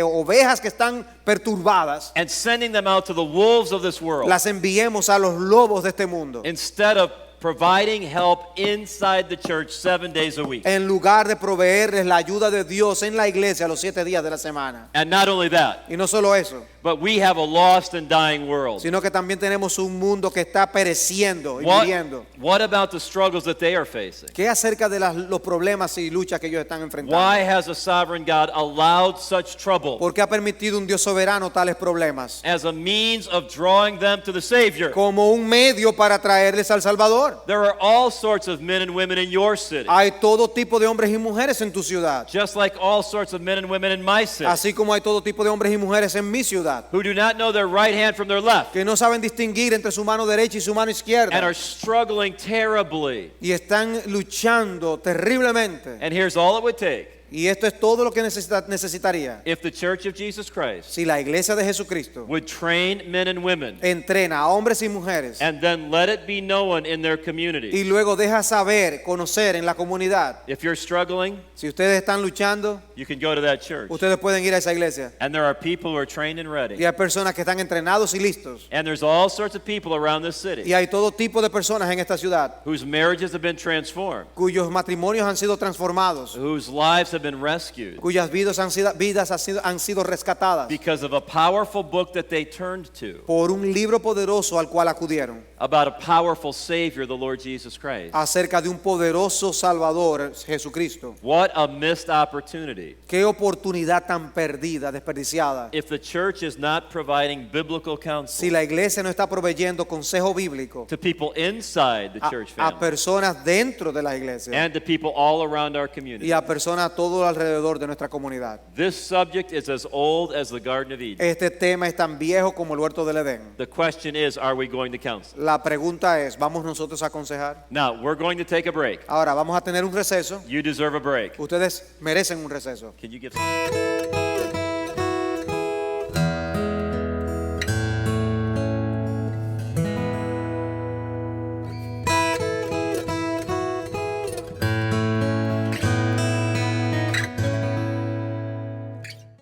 ovejas que están perturbadas and sending them out to the wolves of this world las enviemos a los lobos de este mundo, instead of providing help inside the church 7 days a week. en lugar de proveerles la ayuda de Dios en la iglesia los 7 días de la semana. And not only that, Y no solo eso, but we have a lost and dying world. sino que también tenemos un mundo que está pereciendo y What, muriendo. what about the struggles that they are facing? ¿Qué acerca de los problemas y luchas que ellos están enfrentando? Why has a sovereign God allowed such trouble ¿Por qué ha permitido un Dios soberano tales problemas? as a means of drawing them to the Savior? Como un medio para traerles al Salvador. There are all sorts of men and women in your city, Hay todo tipo de hombres y mujeres en tu ciudad, just like all sorts of men and women in my city, así como hay todo tipo de hombres y mujeres en mi ciudad, who do not know their right hand from their left que no saben distinguir entre su mano derecha y su mano and izquierda are struggling terribly. y están luchando terriblemente. And here's all it would take Y esto es todo lo que necesitaría if the Church of Jesus Christ si la iglesia de Jesucristo would train men and women entrena a hombres y mujeres and then let it be known in their y community. luego deja saber, conocer en la comunidad. If you're struggling, Si ustedes están luchando, you can go to that church. ustedes pueden ir a esa iglesia. And there are people who are trained and Y ready. hay personas que están entrenados y listos. And there's all sorts of people around this city Y hay todo tipo de personas en esta ciudad whose marriages have been transformed, cuyos matrimonios han sido transformados, whose lives have been rescued cuyas vidas han sido rescatadas because of a powerful book that they turned to por un libro poderoso al cual acudieron about a powerful Savior, the Lord Jesus Christ. acerca de un poderoso Salvador, Jesucristo. What a missed opportunity Qué oportunidad tan perdida, desperdiciada. if the church is not providing biblical Si counsel la iglesia no está proveyendo consejo bíblico to people inside the church a family personas dentro de la iglesia and to people all around our community. y a personas todo alrededor de nuestra comunidad. This subject is as old as the Garden of Eden. Este tema es tan viejo como el huerto del Edén. The question is, are we going to counsel? La pregunta es, ¿vamos nosotros a aconsejar? Now, we're going to take a break. Ahora vamos a tener un receso. You deserve a break. Ustedes merecen un receso. Can you give